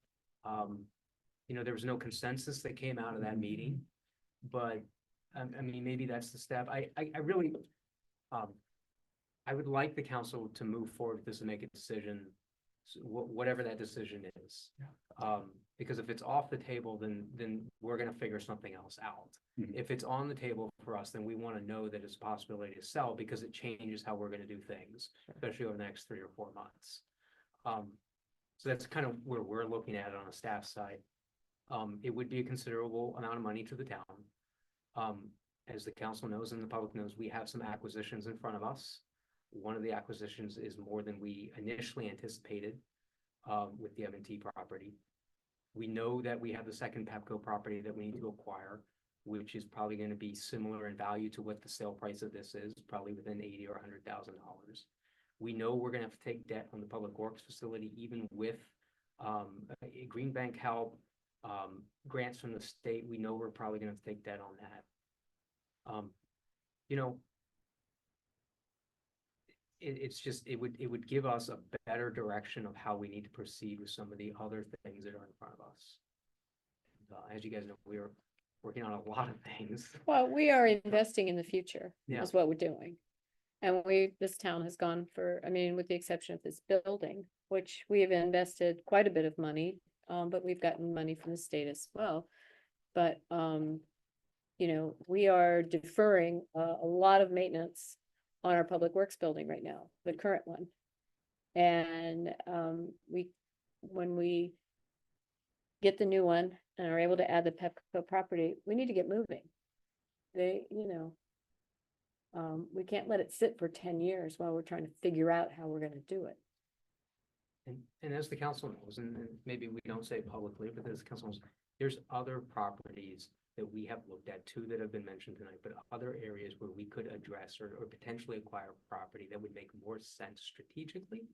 There was no consensus that came out of that meeting, but I mean, maybe that's the step. I really, I would like the council to move forward with this and make a decision, whatever that decision is. Because if it's off the table, then we're gonna figure something else out. Mhm. If it's on the table for us, then we want to know that it's a possibility to sell, because it changes how we're gonna do things, especially over the next 3 or 4 months. So that's kind of where we're looking at it on a staff side. It would be a considerable amount of money to the town. As the council knows and the public knows, we have some acquisitions in front of us. One of the acquisitions is more than we initially anticipated, with the M&T property. We know that we have the second Pepco property that we need to acquire, which is probably going to be similar in value to what the sale price of this is, probably within $80,000 or $100,000. We know we're going to have to take debt on the public works facility, even with Green Bank help, grants from the state. We know we're probably going to have to take debt on that. It would give us a better direction of how we need to proceed with some of the other things that are in front of us. As you guys know, we are working on a lot of things. Well, we are investing in the future, Yeah. is what we're doing. And this town has gone for, I mean, with the exception of this building, which we have invested quite a bit of money, but we've gotten money from the state as well. But, we are deferring a lot of maintenance on our public works building right now, the current one. And, when we get the new one and are able to add the Pepco property, we need to get moving. We can't let it sit for 10 years while we're trying to figure out how we're gonna do it. And as the council knows, and maybe we don't say it publicly, but as the council knows, there's other properties that we have looked at, 2 that have been mentioned tonight, but other areas where we could address or potentially acquire property that would make more sense strategically.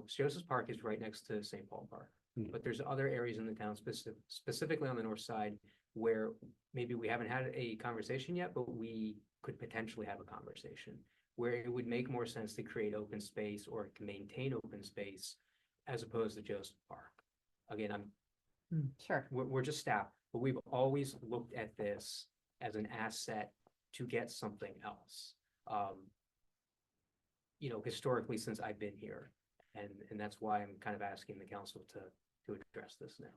Joseph's Park is right next to St. Paul Park, but there's other areas in the town, specifically on the north side, where maybe we haven't had a conversation yet, but we could potentially have a conversation, where it would make more sense to create open space or maintain open space as opposed to Joseph Park. Again, Sure. we're just staff, but we've always looked at this as an asset to get something else. Historically, since I've been here, and that's why I'm kind of asking the council to address this now.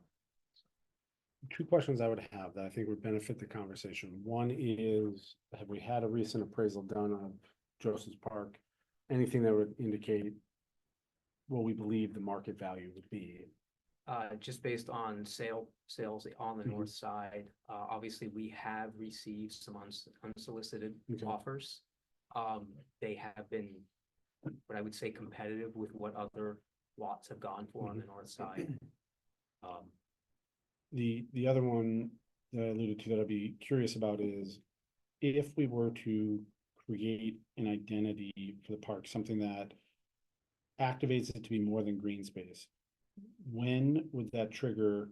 2 questions I would have that I think would benefit the conversation. One is, have we had a recent appraisal done of Joseph's Park? Anything that would indicate what we believe the market value would be? just based on sales on the Mhm. north side, obviously we have received some unsolicited Okay. offers. They have been, what I would say, competitive with what other lots have gone for on the north side. The other one that I alluded to that I'd be curious about is if we were to create an identity for the park, something that activates it to be more than green space, when would that trigger,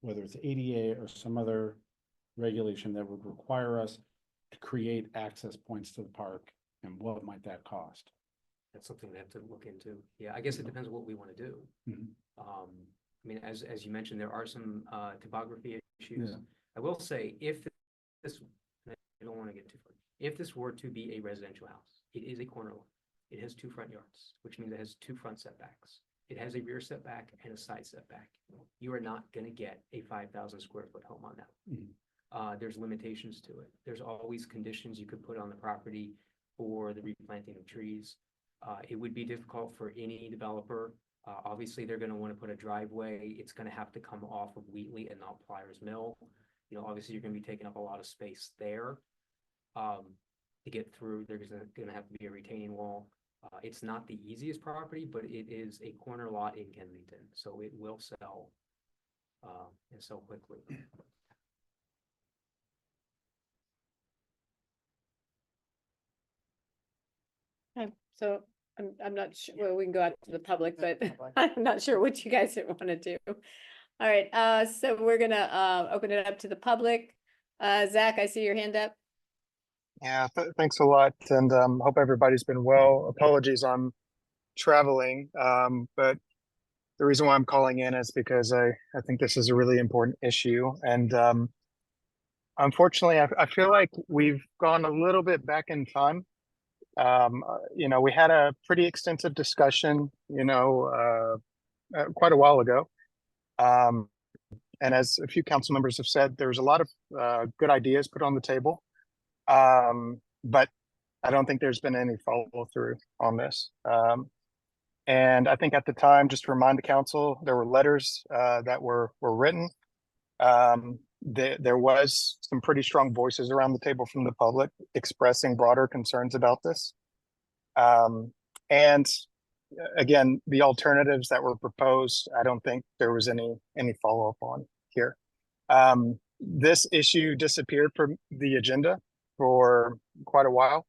whether it's ADA or some other regulation that would require us to create access points to the park, and what might that cost? That's something we have to look into. Yeah, I guess it depends on what we want to do. Mhm. I mean, as you mentioned, there are some topography issues. Yeah. I will say, if this, I don't want to get too far. If this were to be a residential house, it is a corner lot. It has 2 front yards, which means it has 2 front setbacks. It has a rear setback and a side setback. You are not going to get a 5,000 square foot home on that. Mhm. There's limitations to it. There's always conditions you could put on the property for the replanting of trees. It would be difficult for any developer. Obviously, they're going to want to put a driveway. It's going to have to come off of Wheatley and not Pliers Mill. You know, obviously, you're going to be taking up a lot of space there. To get through, there's going to have to be a retaining wall. It's not the easiest property, but it is a corner lot in Kensington, so it will sell and sell quickly. Okay, so I'm not sure, well, we can go out to the public, but I'm not sure what you guys want to do. All right, so we're gonna open it up to the public. Zach, I see your hand up. Yeah, thanks a lot, and hope everybody's been well. Apologies, I'm traveling, but the reason why I'm calling in is because I think this is a really important issue, and unfortunately, I feel like we've gone a little bit back in time. You know, we had a pretty extensive discussion, you know, quite a while ago, and as a few council members have said, there's a lot of good ideas put on the table. But I don't think there's been any follow through on this. And I think at the time, just to remind the council, there were letters that were written. There was some pretty strong voices around the table from the public expressing broader concerns about this. And again, the alternatives that were proposed, I don't think there was any follow up on here. This issue disappeared from the agenda for quite a while,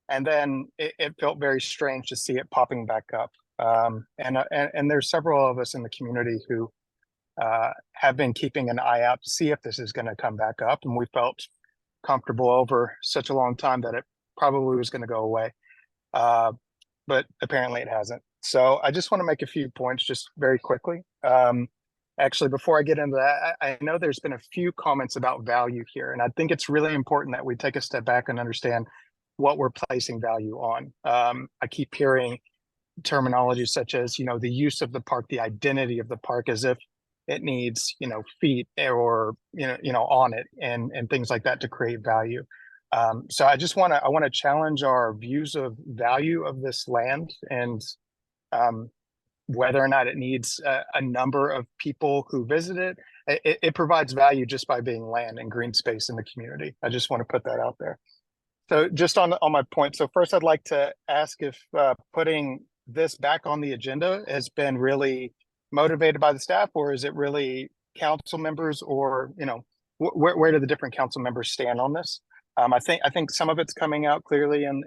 and then it felt very strange to see it popping back up. And there's several of us in the community who have been keeping an eye out to see if this is going to come back up, and we felt comfortable over such a long time that it probably was going to go away, but apparently it hasn't. So I just want to make a few points just very quickly. Actually, before I get into that, I know there's been a few comments about value here, and I think it's really important that we take a step back and understand what we're placing value on. I keep hearing terminology such as, you know, the use of the park, the identity of the park, as if it needs, you know, feet or, you know, on it and things like that to create value. So I want to challenge our views of value of this land, and whether or not it needs a number of people who visit it. It provides value just by being land and green space in the community. I just want to put that out there. So just on my point. So first, I'd like to ask if putting this back on the agenda has been really motivated by the staff, or is it really council members, or, you know, where do the different council members stand on this? I think some of it's coming out clearly in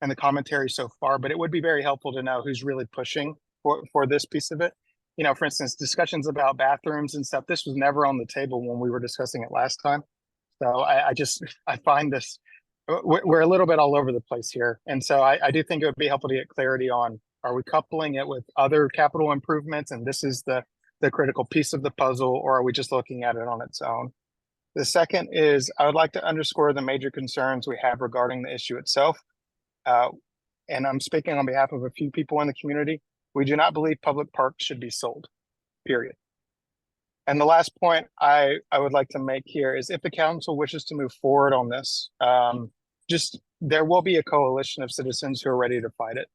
the commentary so far, but it would be very helpful to know who's really pushing for this piece of it. You know, for instance, discussions about bathrooms and stuff, this was never on the table when we were discussing it last time. So I find this, we're a little bit all over the place here. And so I do think it would be helpful to get clarity on, are we coupling it with other capital improvements, and this is the critical piece of the puzzle, or are we just looking at it on its own? The second is, I would like to underscore the major concerns we have regarding the issue itself. And I'm speaking on behalf of a few people in the community. We do not believe public parks should be sold, period. And the last point I would like to make here is, if the council wishes to move forward on this, there will be a coalition of citizens who are ready to fight it,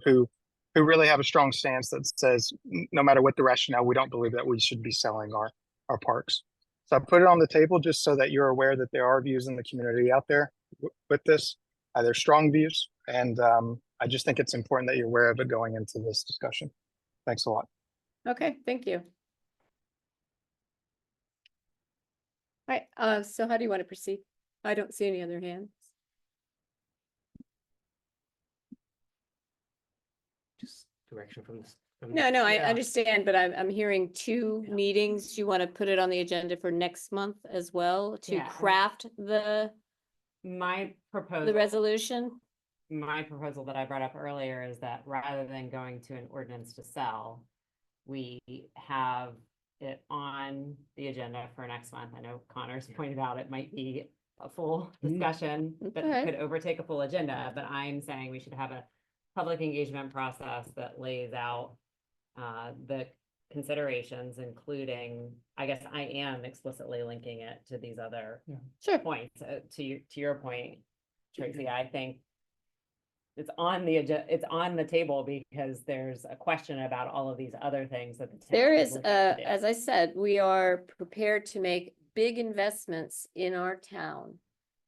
who who really have a strong stance that says, no matter what the rationale, we don't believe that we should be selling our parks. So I put it on the table just so that you're aware that there are views in the community out there with this. There's strong views, and I just think it's important that you're aware of it going into this discussion. Thanks a lot. Okay, thank you. All right, so how do you want to proceed? I don't see any other hands. Just direction from this. No, I Yeah. understand, but I'm hearing two meetings. You want to put it on the agenda for next month as well to Yeah, and- craft the My proposal. resolution? My proposal that I brought up earlier is that rather than going to an ordinance to sell, we have it on the agenda for next month. I know Connor's pointed out it might be a full discussion, but Okay. could overtake a full agenda, but I'm saying we should have a public engagement process that lays out the considerations, including, I guess I am explicitly linking it to these other Sure. points. To your point, Tracy, I think it's on the it's on the table because there's a question about all of these other things that the town There is, looking to do. as I said, we are prepared to make big investments in our town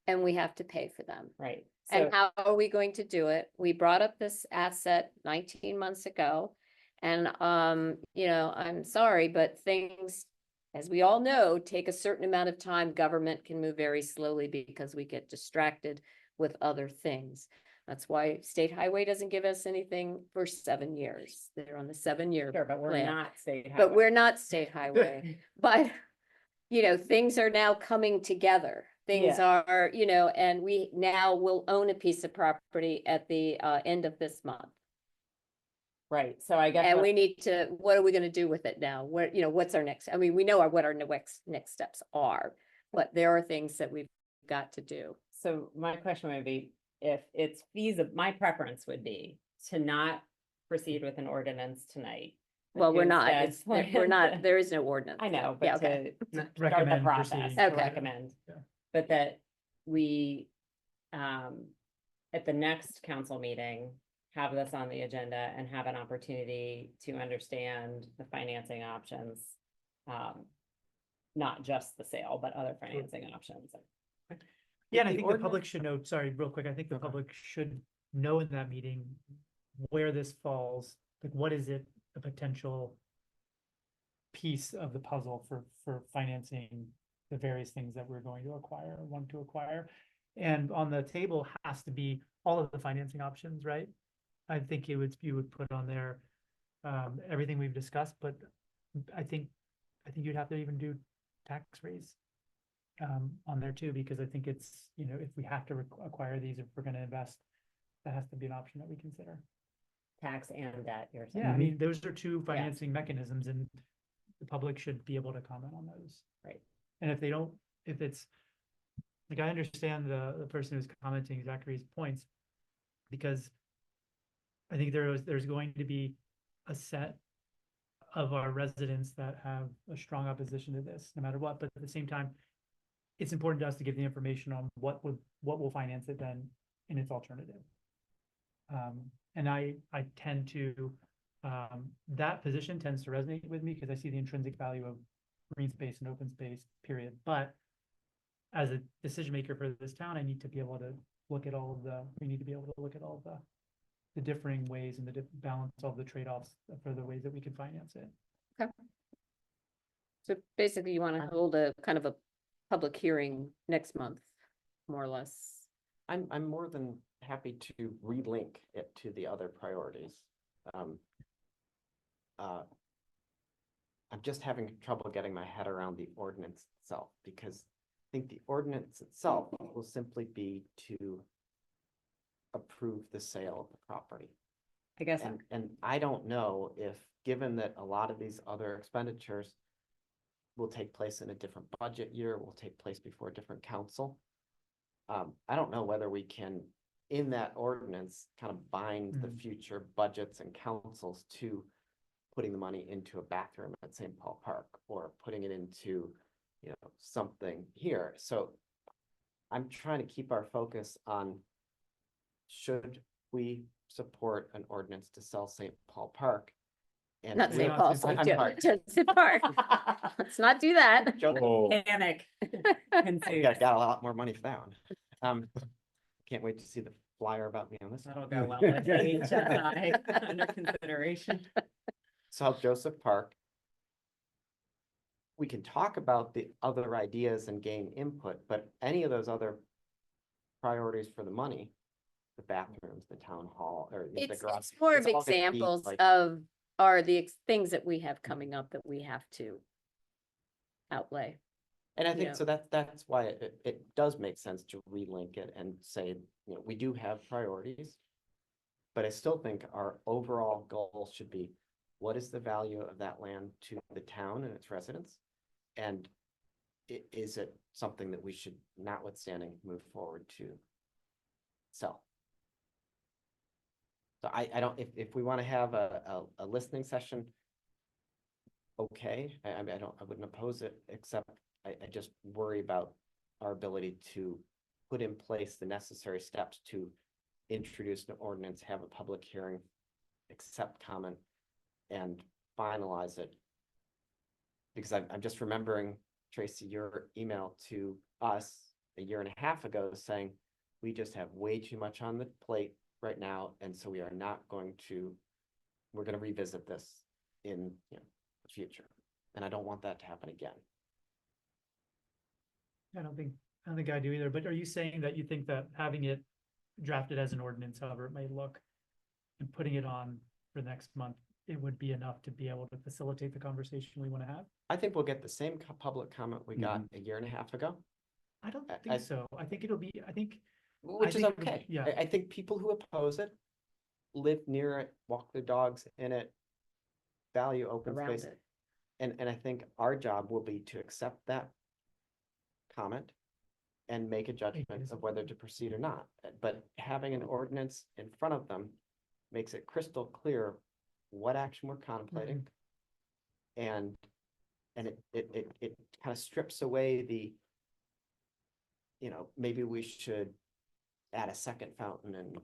and we have to pay for them. Right. And So, how are we going to do it? We brought up this asset 19 months ago. And, I'm sorry, but things, as we all know, take a certain amount of time. Government can move very slowly because we get distracted with other things. That's why State Highway doesn't give us anything for 7 years. They're on the 7-year sure, but we're plan. not state But we're highway. not State Highway. But, things are now coming together. Things are, and we now will own a piece of property at the end of this month. Right, so I guess. And what- we need to, what are we gonna do with it now? What's our next, I mean, we know what our next steps are, but there are things that we've got to do. So my question would be, if it's feasible, my preference would be to not proceed with an ordinance tonight. but Well, to we're not, instead we're not, plan- there is no ordinance. I know, Yeah, but okay. to start the Recommend process, proceeding. to Okay. recommend. Yeah. But that we, at the next council meeting, have this on the agenda and have an opportunity to understand the financing options. Not just the sale, but other financing options. Yeah, and I The think the ordinance- public should know, sorry, real quick, I think the public should know in that meeting where this falls, like what is it, the potential piece of the puzzle for financing the various things that we're going to acquire or want to acquire. And on the table has to be all of the financing options, right? I think you would put on there everything we've discussed, but I think you'd have to even do tax raise on there too, because I think it's, if we have to acquire these, if we're gonna invest, that has to be an option that we consider. Tax and debt, you're saying. Yeah, I mean, those are two financing mechanisms and the public should be able to comment on those. Right. And if they don't, if it's, like, I understand the person who's commenting Zachary's points, because I think there's going to be a set of our residents that have a strong opposition to this, no matter what, but at the same time, it's important to us to give the information on what will finance it then in its alternative. And I tend to, that position tends to resonate with me because I see the intrinsic value of green space and open space, period. But as a decision maker for this town, I need to be able to look at we need to be able to look at all of the differing ways and the balance of the trade-offs for the ways that we can finance it. So basically you wanna hold a kind of a public hearing next month, more or less. I'm more than happy to relink it to the other priorities. I'm just having trouble getting my head around the ordinance itself, because I think the ordinance itself will simply be to approve the sale of the property. I guess, And I don't know if, given that a lot of these other expenditures will take place in a different budget year, will take place before a different council. I don't know whether we can, in that ordinance, kind of bind the future budgets and councils to putting the money into a bathroom at St. Paul Park or putting it into, something here. So I'm trying to keep our focus on, should we support an ordinance to sell St. Paul Park. And Not We're St. not Paul, St. St. Paul. Joseph Park. Let's not do that. Joking. Oh, Panic. I ensues. got a lot more money for that one. Can't wait to see the flyer about me on this. That'll go well with HSI under consideration. South Joseph Park. We can talk about the other ideas and gain input, but any of those other priorities for the money, the bathrooms, the town hall, or the It's garage. more of it's all gonna be examples like- of, are the things that we have coming up that we have to outlay. And I Yeah. think so that's why it does make sense to relink it and say, you know, we do have priorities. But I still think our overall goal should be, what is the value of that land to the town and its residents? And is it something that we should, notwithstanding, move forward to sell? So I don't, if we want to have a listening session, okay, I mean, I wouldn't oppose it, except I just worry about our ability to put in place the necessary steps to introduce an ordinance, have a public hearing, accept comment, and finalize it. Because I'm just remembering, Tracy, your email to us a year and a half ago saying, we just have way too much on the plate right now, and so we are not going to, we're going to revisit this in, you know, the future. And I don't want that to happen again. I don't think I do either, but are you saying that you think that having it drafted as an ordinance, however it may look, and putting it on for next month, it would be enough to be able to facilitate the conversation we want to have? I think we'll get the same public comment we got a year and a half ago, I don't I- think so. I think it'll be, which is think it'll be- okay. yeah. I think people who oppose it live near it, walk their dogs in it, value open Around space. it. And I think our job will be to accept that comment and make a judgment as of whether to proceed or not. But having an ordinance in front of them makes it crystal clear what action we're contemplating. And it kind of strips away the, you know, maybe we should add a second fountain in,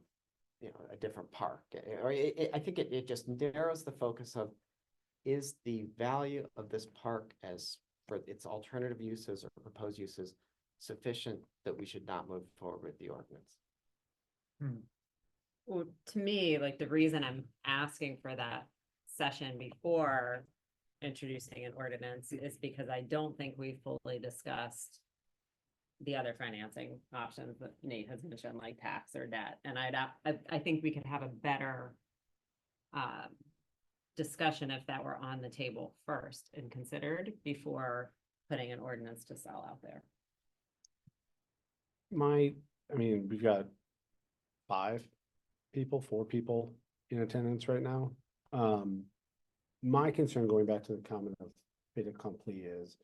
you know, a different park. Or I think it just narrows the focus of, is the value of this park as for its alternative uses or proposed uses sufficient that we should not move forward with the ordinance? Well, to me, like the reason I'm asking for that session before introducing an ordinance is because I don't think we fully discussed the other financing options that Nate has mentioned, like tax or debt. And I think we could have a better discussion if that were on the table first and considered before putting an ordinance to sell out there. I mean, we've got 4 people in attendance right now. My concern, going back to the comment of fait accompli, is,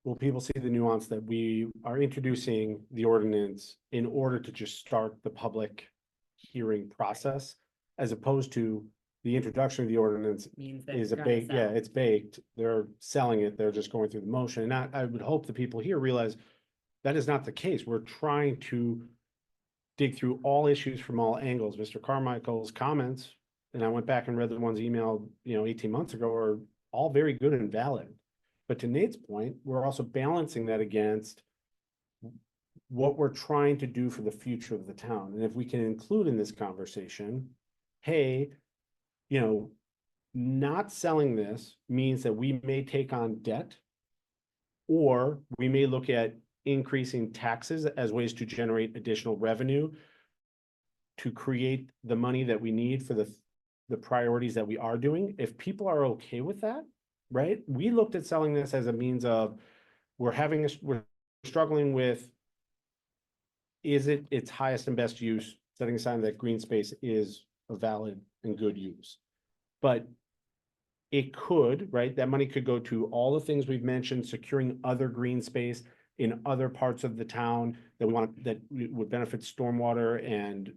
will people see the nuance that we are introducing the ordinance in order to just start the public hearing process, as opposed to the introduction of the ordinance Means that is a you're gonna baked, yeah, sell. it's baked, they're selling it, they're just going through the motion, and I would hope the people here realize that is not the case. We're trying to dig through all issues from all angles. Mr. Carmichael's comments, and I went back and read the ones emailed, 18 months ago, are all very good and valid. But to Nate's point, we're also balancing that against what we're trying to do for the future of the town. And if we can include in this conversation, hey, not selling this means that we may take on debt, or we may look at increasing taxes as ways to generate additional revenue to create the money that we need for the priorities that we are doing. If people are okay with that, right? We looked at selling this as a means of, we're struggling with, is it its highest and best use, setting aside that green space is a valid and good use. But it could, right? That money could go to all the things we've mentioned, securing other green space in other parts of the town that would benefit stormwater and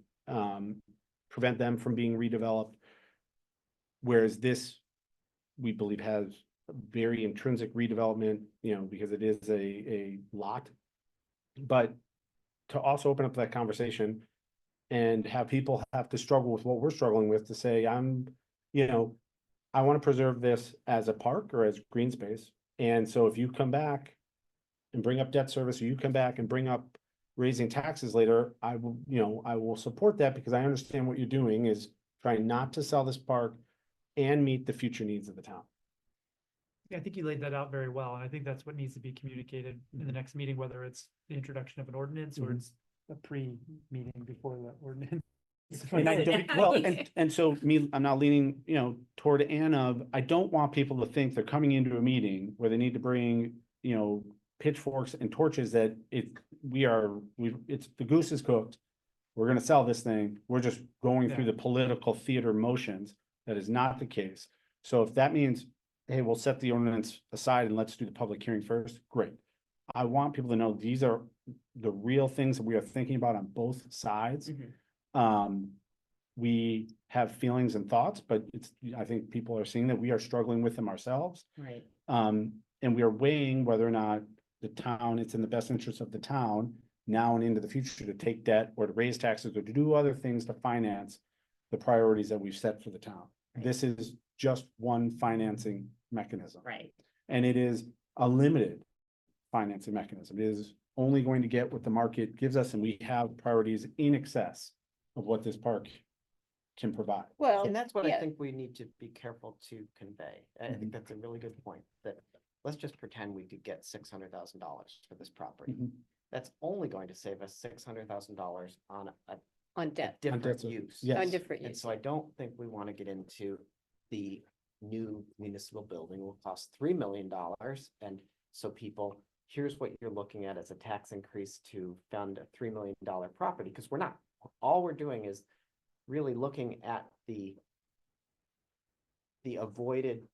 prevent them from being redeveloped. Whereas this, we believe, has a very intrinsic redevelopment, because it is a lot. But to also open up that conversation, and have people have to struggle with what we're struggling with to say, you know, I want to preserve this as a park or as green space. And so if you come back and bring up debt service, or you come back and bring up raising taxes later, I will, I will support that because I understand what you're doing is trying not to sell this park and meet the future needs of the town. Yeah, I think you laid that out very well, and I think that's what needs to be communicated in the next meeting, whether it's the introduction of an ordinance or Mhm. it's a pre-meeting before the ordinance. And I don't, well, and so I'm now leaning, toward Ann of, I don't want people to think they're coming into a meeting where they need to bring, pitchforks and torches that it's, the goose is cooked. We're gonna sell this thing. We're just going through Yeah. the political theater motions. That is not the case. So if that means, hey, we'll set the ordinance aside and let's do the public hearing first, great. I want people to know these are the real things that we are thinking about on both sides. We have feelings and thoughts, but I think people are seeing that we are struggling with them ourselves. Right. And we are weighing whether or not it's in the best interest of the town now and into the future to take debt or to raise taxes or to do other things to finance the priorities that we've set for the town. Right. This is just one financing mechanism. Right. And it is a limited financing mechanism. It is only going to get what the market gives us, and we have priorities in excess of what this park can provide. Well, And that's what I yeah. think we need to be careful to convey. I think that's a really good point, that let's just pretend we could get $600,000 for this property. Mhm. That's only going to save us $600,000 on a On debt, different debt, use. yes. on different And use. so I don't think we want to get into the new municipal building will cost $3 million. And so people, here's what you're looking at as a tax increase to fund a $3 million property, because we're not. All we're doing is really looking at the avoided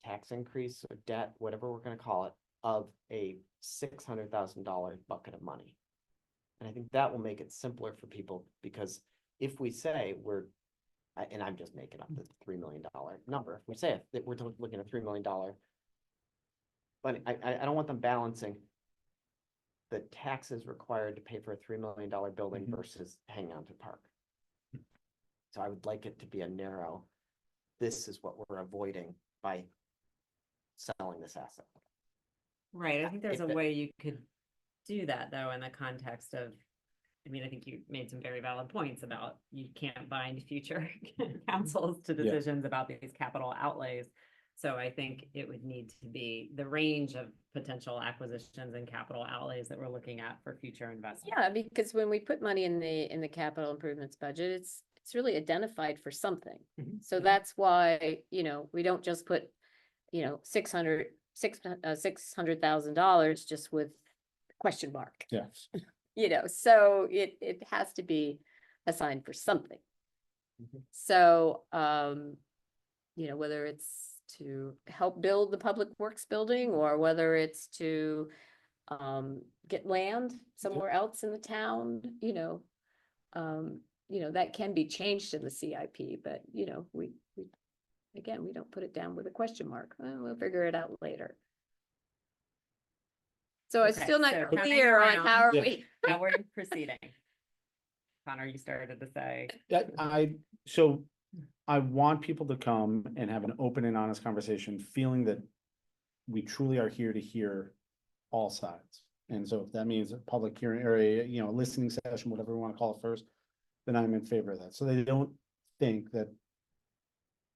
tax increase or debt, whatever we're going to call it, of a $600,000 bucket of money. And I think that will make it simpler for people, because if we say and I'm just making up the $3 million number, if we say that we're looking at $3 million, but I don't want them balancing the taxes required to pay for a $3 million building Mhm. versus hanging on to park. So I would like it to be a narrow, this is what we're avoiding by selling this asset. Right, I think there's a If it- way you could do that, though, in the context of, I mean, I think you made some very valid points about you can't bind future councils to decisions about these capital outlays. So I think it would need to be the range of potential acquisitions and capital outlays that we're looking at for future investment. Yeah, because when we put money in the capital improvements budget, it's really identified for something. Mhm. So that's why, we don't just put, $600,000 just with question mark. Yes. So it has to be assigned for something. Mhm. So, whether it's to help build the public works building or whether it's to get land somewhere else in the town, that can be changed in the CIP, but we again, we don't put it down with a question mark. We'll figure it out later. So it's Okay, still not so coming clear on how are around. we. How we're proceeding. Connor, you started to say. So I want people to come and have an open and honest conversation, feeling that we truly are here to hear all sides. And so if that means a public hearing or a, listening session, whatever we want to call it first, then I'm in favor of that. So they don't think that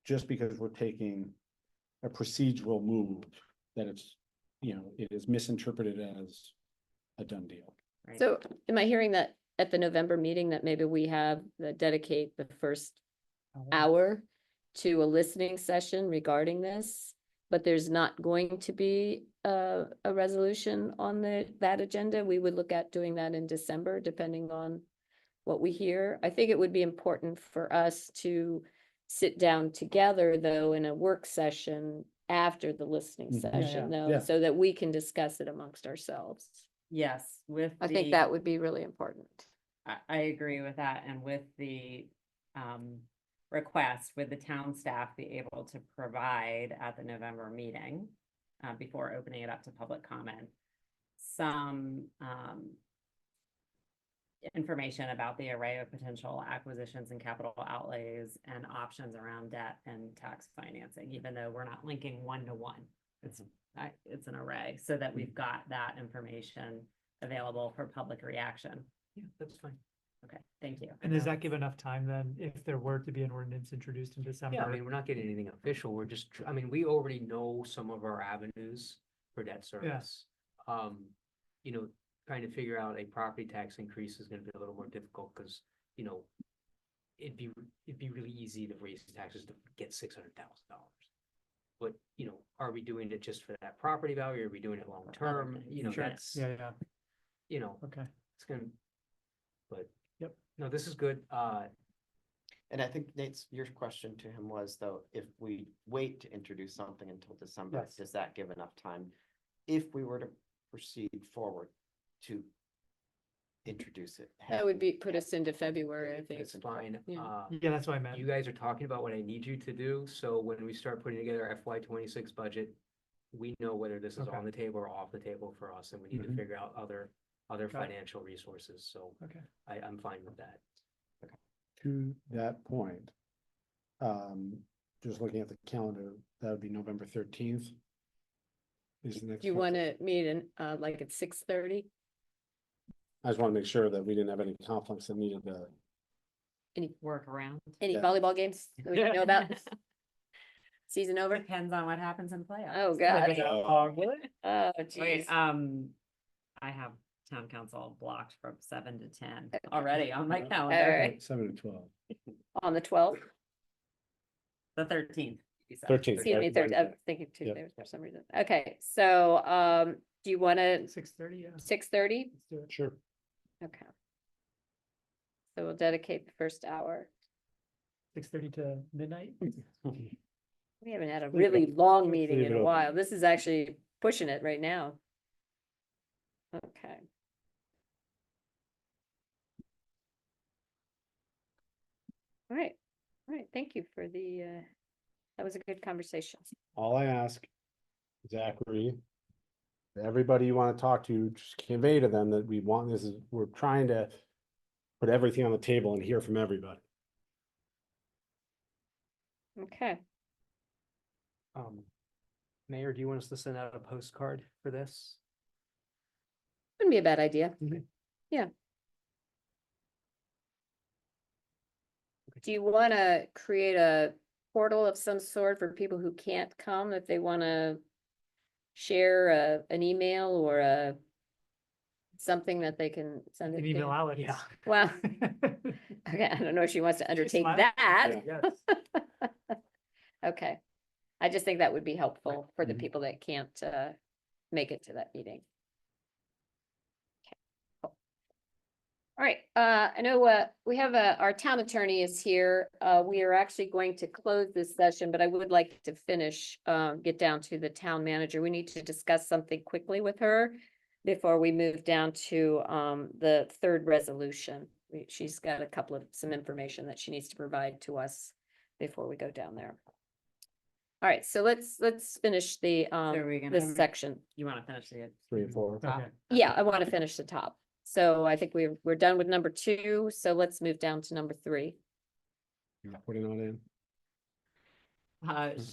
just because we're taking a procedural move, that it's, it is misinterpreted as a done deal. Right. So am I hearing that at the November meeting that maybe we have dedicate the first hour to a listening session regarding this? But there's not going to be a resolution on that agenda. We would look at doing that in December, depending on what we hear. I think it would be important for us to sit down together, though, in a work session after the listening Mhm. session, though, Yeah. so that we can discuss it amongst ourselves. Yes, with I think that would be really important. I agree with that, and with the request, would the town staff be able to provide at the November meeting, before opening it up to public comment, some information about the array of potential acquisitions and capital outlays and options around debt and tax financing, even though we're not linking one to one. It's an array, so that we've got that information available for public reaction. Yeah, that's fine. Okay, thank you. And does that give enough time then, if there were to be an ordinance introduced in December? Yeah, I mean, we're not getting anything official. We're just, I mean, we already know some of our avenues for debt service. You know, trying to figure out a property tax increase is gonna be a little more difficult because, you know, it'd be really easy to raise taxes to get $600,000. But, you know, are we doing it just for that property value? Are we doing it long term? You know, Sure. that's, Yeah, you know, okay. it's gonna, but. Yep. No, this is good. And I think Nate's, your question to him was though, if we wait to introduce something until December, Yes. does that give enough time? If we were to proceed forward to introduce it? That would be, put us into February, I think. It's fine. Yeah. Yeah, that's what I meant. You guys are talking about what I need you to do, so when we start putting together our FY26 budget, we know whether this is Okay. on the table or off the table for us, and we need to Mhm. figure out other Got it. financial resources, so Okay. I'm fine with that. To that point, just looking at the calendar, that would be November 13th. Is the next Do you one. want to meet in, like at 6:30? I just want to make sure that we didn't have any conflicts that needed to. Work around. Any Yeah. volleyball games that we should know about? Season over? Depends on what happens in playoffs. Oh, God. Oh, Wait, geez. I have town council blocked from 7 to 10 already on my All calendar. right. 7 to 12. On the 12th? The 13th. you said. 13th. Excuse me, Right, 3rd. I was thinking Yep. Tuesday for some reason. Okay, so, do you want to, 6:30, yeah. 6:30? Let's do it. Sure. Okay. So we'll dedicate the first hour. 6:30 to midnight. We haven't had a Leave it really long Let's meeting leave in it a open. while. This is actually pushing it right now. Okay. All right, thank you for the, that was a good conversation. All I ask, Zachary, everybody you want to talk to, just convey to them that we want this is, we're trying to put everything on the table and hear from everybody. Okay, Mayor, do you want us to send out a postcard for this? wouldn't be a bad idea. Mhm. Yeah. Do you want to create a portal of some sort for people who can't come if they want to share an email or something that they can send it An email to? Alex. Yeah. Well, okay, I don't know if she wants to undertake smiling. that. Yes. Okay, I just think that would be helpful for the Mhm. people that can't make it to that meeting. Okay, cool. All right, I know we have our town attorney is here. We are actually going to close this session, but I would like to finish, get down to the town manager. We need to discuss something quickly with her before we move down to the third resolution. She's got a couple of some information that she needs to provide to us before we go down there. All right, so let's finish the are we gonna- this section. You want to finish the 3 and 4. Okay. Yeah, I want to finish the top. So I think we're done with number 2, so let's move down to number 3. You're putting on in.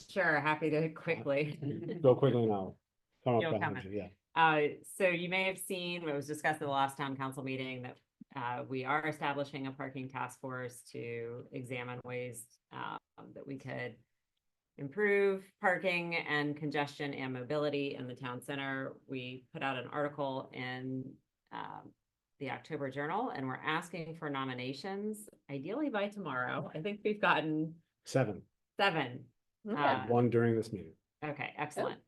Sure, happy to quickly. Go quickly now. Come up You'll behind comment. you, yeah. So you may have seen, it was discussed at the last town council meeting that we are establishing a parking task force to examine ways that we could improve parking and congestion and mobility in the town center. We put out an article in the October Journal, and we're asking for nominations, ideally by tomorrow. I think we've gotten 7. 7. Okay. 1 during this meeting. Okay, excellent.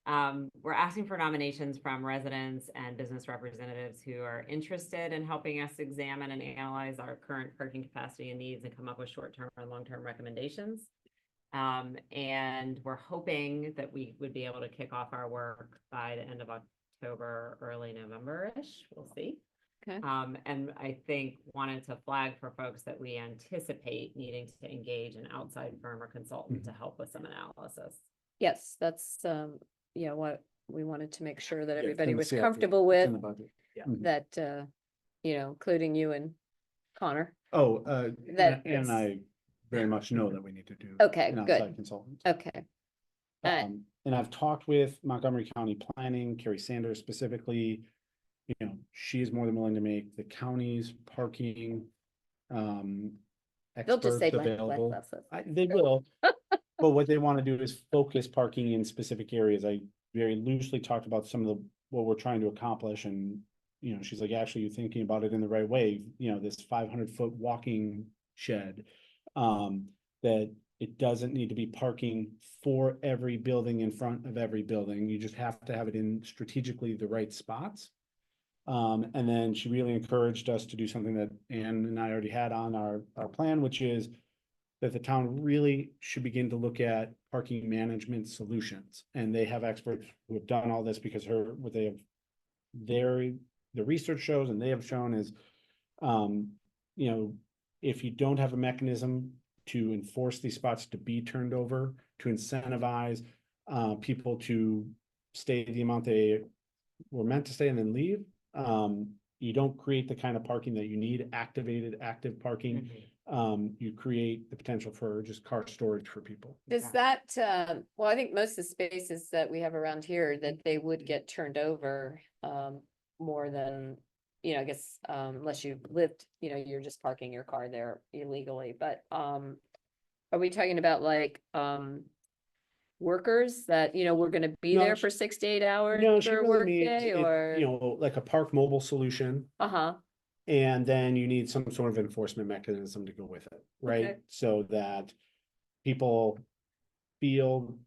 We're asking for nominations from residents and business representatives who are interested in helping us examine and analyze our current parking capacity and needs and come up with short-term and long-term recommendations. And we're hoping that we would be able to kick off our work by the end of October, early November-ish. We'll see. Okay. And I think wanted to flag for folks that we anticipate needing to engage an outside firm or consultant to help with some analysis. Yes, that's yeah, what we wanted to make sure that Yeah, everybody in the was CIP. comfortable It's with in the budget. that you know, including you and Connor. Oh, That and it's- I very much know that we need to do. Okay, an good. outside consultant. Okay, And I've talked with Montgomery County Planning, Carrie Sanders specifically. You know, she is more than willing to make the county's parking they'll just say experts less, available. less, less. They will, but what they want to do is focus parking in specific areas. I very loosely talked about some of the, what we're trying to accomplish, and, you know, she's like, actually, you're thinking about it in the right way, you know, this 500-foot walking shed. That it doesn't need to be parking for every building in front of every building, you just have to have it in strategically the right spots. And then she really encouraged us to do something that Ann and I already had on our plan, which is that the town really should begin to look at parking management solutions. And they have experts who have done all this, because what they have, the research shows and they have shown is, you know, if you don't have a mechanism to enforce these spots to be turned over, to incentivize people to stay the amount they were meant to stay and then leave, you don't create the kind of parking that you need, active parking. You create the potential for just car storage for people. Does that, well, I think most of the spaces that we have around here, that they would get turned over, more than, you know, I guess, unless you've lived, you know, you're just parking your car there illegally, but, are we talking about like, workers that, you know, we're gonna be No, there she- for 6 to 8 hours No, she for a really needs, workday, you or? know, like a park mobile solution. Uh-huh, And then you need some sort of enforcement mechanism to go with it, right? Okay. So that people feel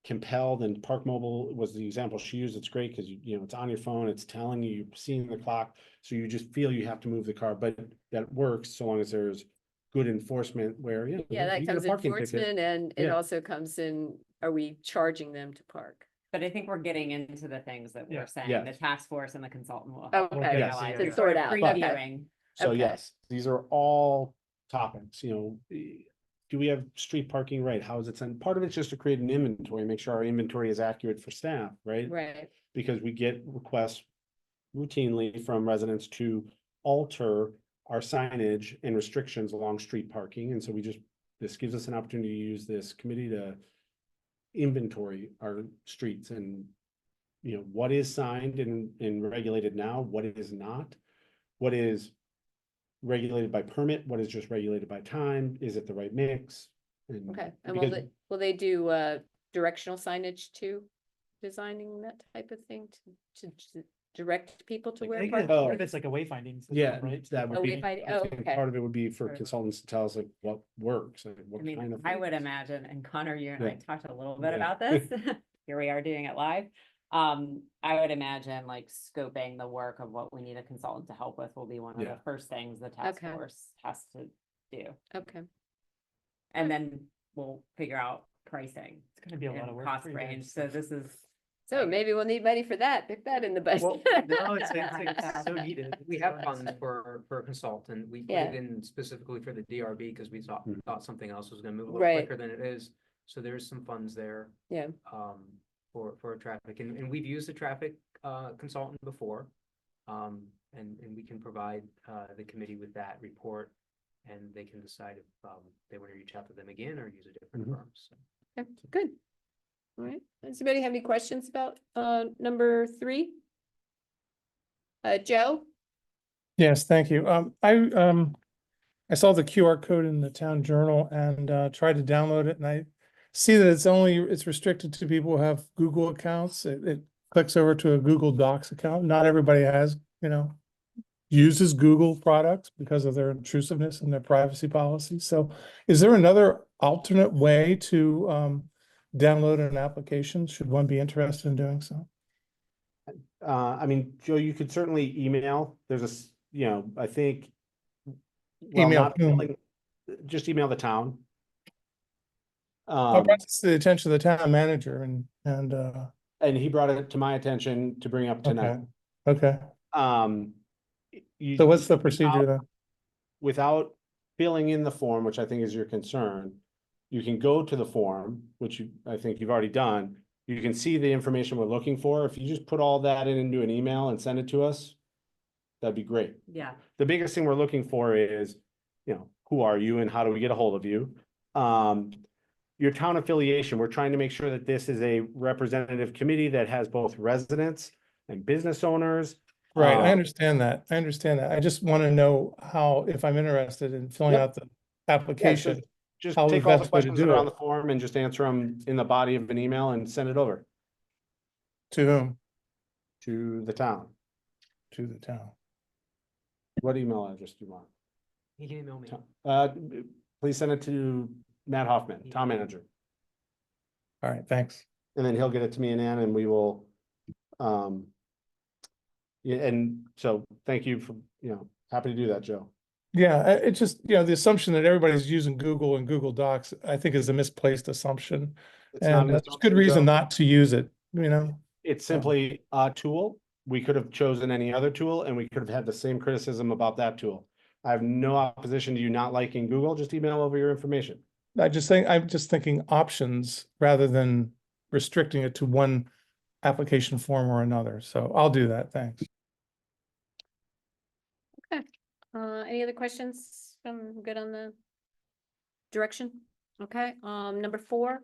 compelled, and Park Mobile was the example she used. It's great because you know, it's on your phone, it's telling you, you're seeing the clock. So you just feel you have to move the car, but that works so long as there's good enforcement where, you know, yeah, that you get a comes in parking ticket. enforcement, and it Yeah. also comes in, are we charging them to park? But I think we're getting into the things that Yeah. we're saying, Yes. the task force and the consultant will. Okay. help Yes, realize to it. sort We're out, okay. Previewing. So Okay. yes, these are all topics, you know, do we have street parking right? How is it sent? Part of it's just to create an inventory, make sure our inventory is accurate for staff, right? Right, Because we get requests routinely from residents to alter our signage and restrictions along street parking. And so this gives us an opportunity to use this committee to inventory our streets and, you know, what is signed and regulated now, what is not, what is regulated by permit, what is just regulated by time, is it the right mix? And okay, and because- will they do, directional signage too? Designing that type of thing to direct people to I where think parking? Oh. if it's like a wayfinding system, Yeah, right? that Oh, would be, wayfinding, I oh, think okay. part of it would be for Sure. consultants to tell us like what works, like I what mean, kind of. I would imagine, and Connor, you and I Yeah. talked a little bit Yeah. about this. Here we are doing it live. I would imagine like scoping the work of what we need a consultant to help with will be one of Yeah. the first things the task Okay. force has to do. Okay, And then we'll figure out pricing It's gonna be a lot of and work. cost for you range. guys. So this is. so like- maybe we'll need money for that, pick that in the budget. Well, no, it's like so needed. We So have nice. funds for a consultant. We put Yeah. it in specifically for the DRB because we Mhm. thought something else was gonna move a little Right. quicker than it is. So there's some funds there. Yeah. For traffic, and we've used a traffic consultant before. And we can provide the committee with that report, and they can decide if they want to reach out to them again or use a different Mhm. firm, so. Okay, good. All right, does anybody have any questions about, number 3? Joe? Yes, thank you. I saw the QR code in the town journal and tried to download it, and I see that it's restricted to people who have Google accounts. It clicks over to a Google Docs account. Not everybody has, you know, uses Google products because of their intrusiveness and their privacy policies. So is there another alternate way to download an application? Should one be interested in doing so? I mean, Joe, you could certainly email, you know, I think. well, Email not whom? filling- Just email the town. I brought this to the attention of the town manager And he brought it to my attention to bring up tonight. okay. You- So what's the procedure then? Without filling in the form, which I think is your concern, you can go to the form, which I think you've already done. You can see the information we're looking for. If you just put all that into an email and send it to us, that'd be great. Yeah, The biggest thing we're looking for is, who are you and how do we get a hold of you? Your town affiliation, we're trying to make sure that this is a representative committee that has both residents and business owners. Right, I Um, understand that. I understand that. I just want to know how, if I'm interested in filling Yep. out the yeah, application, just how the take all the best way to questions that do are on it. the form and just answer them in the body of an email and send it over To whom? to the town. To the town. What email address do you want? You can email me. Uh, please send it to Matt Hoffman, town manager, All right, thanks. and then he'll get it to me and Ann and we will, yeah, and so thank you for, happy to do that, Joe. Yeah, it's just, the assumption that everybody's using Google and Google Docs, I think is a misplaced assumption. It's not And an there's good assumption, reason Joe. not to use it, It's simply a tool. We could have chosen any other tool and we could have had the same criticism about that tool. I have no opposition to you not liking Google, just email over your information. I'm just thinking options rather than restricting it to one application form or another. So I'll do that, thanks. Any other questions? I'm good on the direction. Okay, number 4,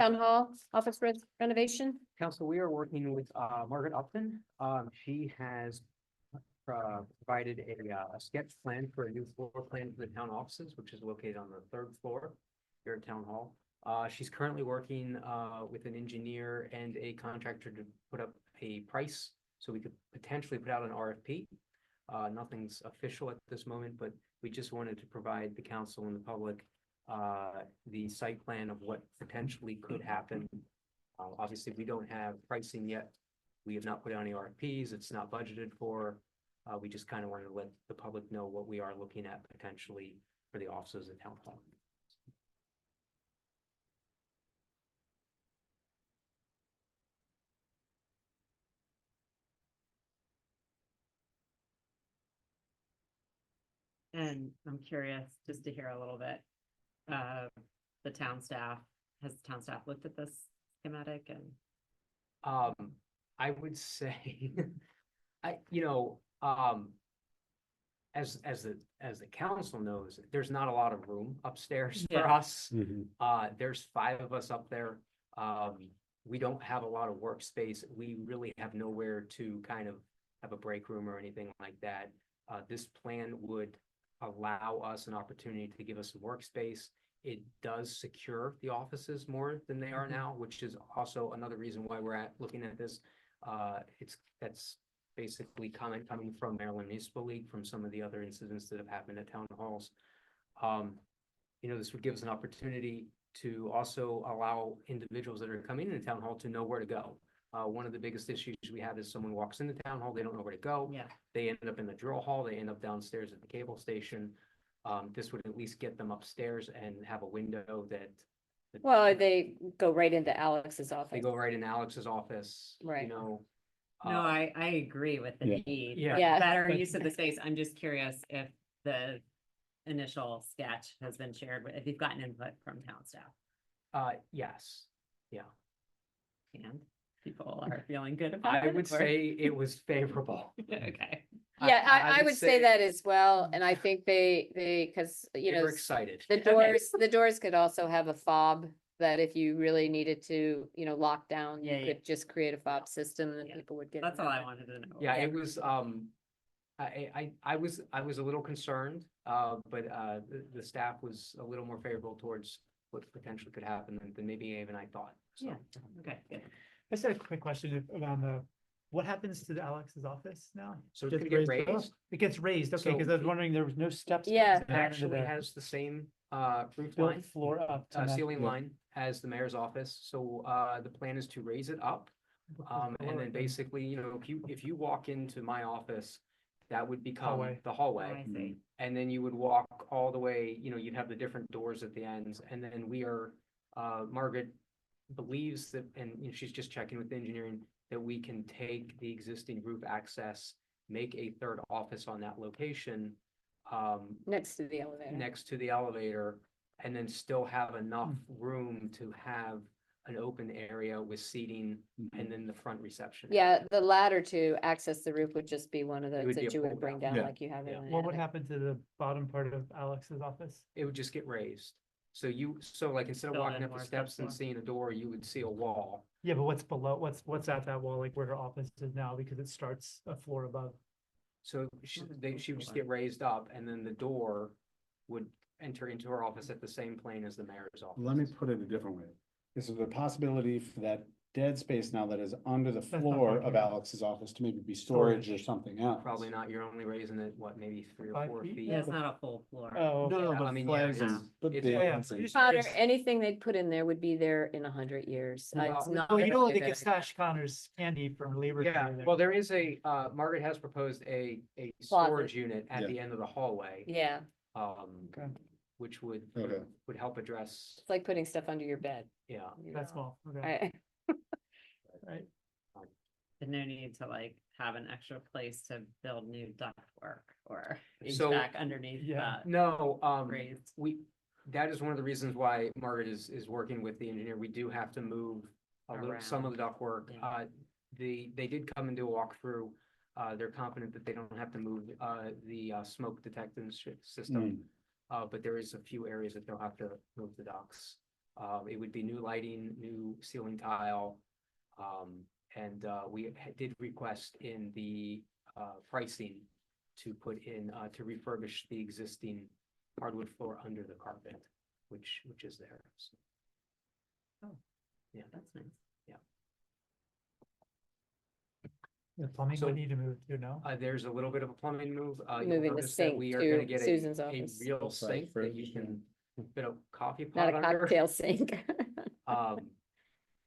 town hall, office renovation. Council, we are working with Margaret Upton. She has provided a sketch plan for a new floor plan for the town offices, which is located on the 3rd floor here at Town Hall. She's currently working with an engineer and a contractor to put up a price so we could potentially put out an RFP. Nothing's official at this moment, but we just wanted to provide the council and the public the site plan of what potentially could happen. Obviously, we don't have pricing yet. We have not put out any RFPs. It's not budgeted for. We just kind of wanted to let the public know what we are looking at potentially for the offices at Town Hall. and I'm curious just to hear a little bit. The town staff, has the town staff looked at this schematic and? I would say, as the council knows, there's not a lot of room upstairs for Yeah. us. There's 5 of us up there. We don't have a lot of workspace. We really have nowhere to kind of have a break room or anything like that. This plan would allow us an opportunity to give us some workspace. It does secure the offices more than they are now, which is also another reason why we're looking at this. That's basically comment coming from Maryland Municipal League from some of the other incidents that have happened at town halls. This would give us an opportunity to also allow individuals that are coming into town hall to know where to go. One of the biggest issues we have is someone walks into town hall, they don't know where to go. Yeah. They end up in the drill hall, they end up downstairs at the cable station. This would at least get them upstairs and have a window that. Well, they go right into Alex's They office. go right in Alex's office, Right. No, I agree with the Yeah. need. Yeah. for Yeah. Better use of the space. I'm just curious if the initial sketch has been shared, if you've gotten input from town staff. Yes, yeah. And people are feeling good about it. I would or- say it was favorable. Okay. Yeah, I would say that as well, and I think because, They were excited. the doors could also have a fob that if you really needed to, lock down, Yeah, you yeah. could just create a fob system and Yeah. people would get. That's in all I there. wanted to know. Yeah, it was, I was a little concerned, but the staff was a little more favorable towards what potentially could happen than maybe even I thought. So. Yeah, okay, good. I just had a quick question around what happens to Alex's office now? So it's Just gonna get raised up? raised. It gets raised, okay, So because I was it- wondering, there was no steps. Yeah. down It into actually the has the same roof built line, floor up. to ceiling yeah. line as the mayor's office. So the plan is to raise it up. And then basically, if you walk into my office, that would become Hallway. the Oh, hallway. I see. And then you would walk all the way, you'd have the different doors at the ends. And then Margaret believes that, and she's just checking with engineering, that we can take the existing roof access, make a 3rd office on that location, Next to the elevator. next to the elevator, and then still have enough room to have an open area with seating and then the front reception. Yeah, the ladder to access the roof would just be one of It those would be that a you would pull bring down. down Yeah. like you have in Yeah. an What would attic. happen to the bottom part of Alex's office? It would just get raised. So like instead of Fill walking in up the more steps and subfloor. seeing a door, you would see a wall. Yeah, but what's below, what's at that wall, like where her office is now, because it starts a floor above. So she would just get raised up and then the door would enter into her office at the same plane as the mayor's office. Let me put it a different way. This is a possibility for that dead space now that is under the not floor talking of about- Alex's office to maybe be storage or something else. Probably not. You're only raising it, what, maybe 3 or 5 4 feet? feet? Yeah, it's not a full floor. Oh, No, I but mean, flags yeah, and. but it's- big yeah, and you just- Connor, Yes. anything they'd put in there would be there in 100 years. It's Well, not. Oh, you know, gonna they be could there. stash Connor's candy from Labor Day Yeah, there. well, there is Margaret has proposed a storage unit at Yeah. the end of the hallway. Yeah, Okay. Which would Okay. help address, it's like putting stuff under your bed. yeah. you That's know. small, okay, I- right. And no need to like have an extra place to build new ductwork or So- HVAC underneath Yeah. that No, raised. that is one of the reasons why Margaret is working with the engineer. We do have to move some of the ductwork. Yeah. They did come and do a walkthrough. They're confident that they don't have to move the smoke detection system. But there is a few areas that they'll have to move the ducts. It would be new lighting, new ceiling tile. And we did request in the pricing to put in, to refurbish the existing hardwood floor under the carpet, which is there. So, That's nice. The plumbing So- would need to move too, no? There's a little bit of a plumbing move. You'll Moving the notice that sink we are gonna to get Susan's a office. real Full-size sink that you fridge, can fit a coffee Not pot a under. cocktail sink.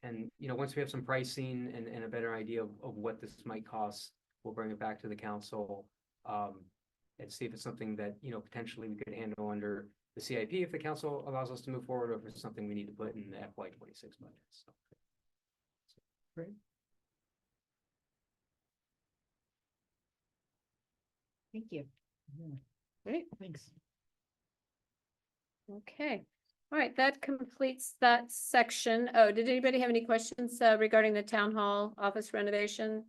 And, once we have some pricing and a better idea of what this might cost, we'll bring it back to the council. And see if it's something that, potentially we could handle under the CIP if the council allows us to move forward, or if it's something we need to put in the FY26 budget, so. Thank you. Right, Thanks. okay. All right, that completes that section. Oh, did anybody have any questions regarding the town hall office renovation?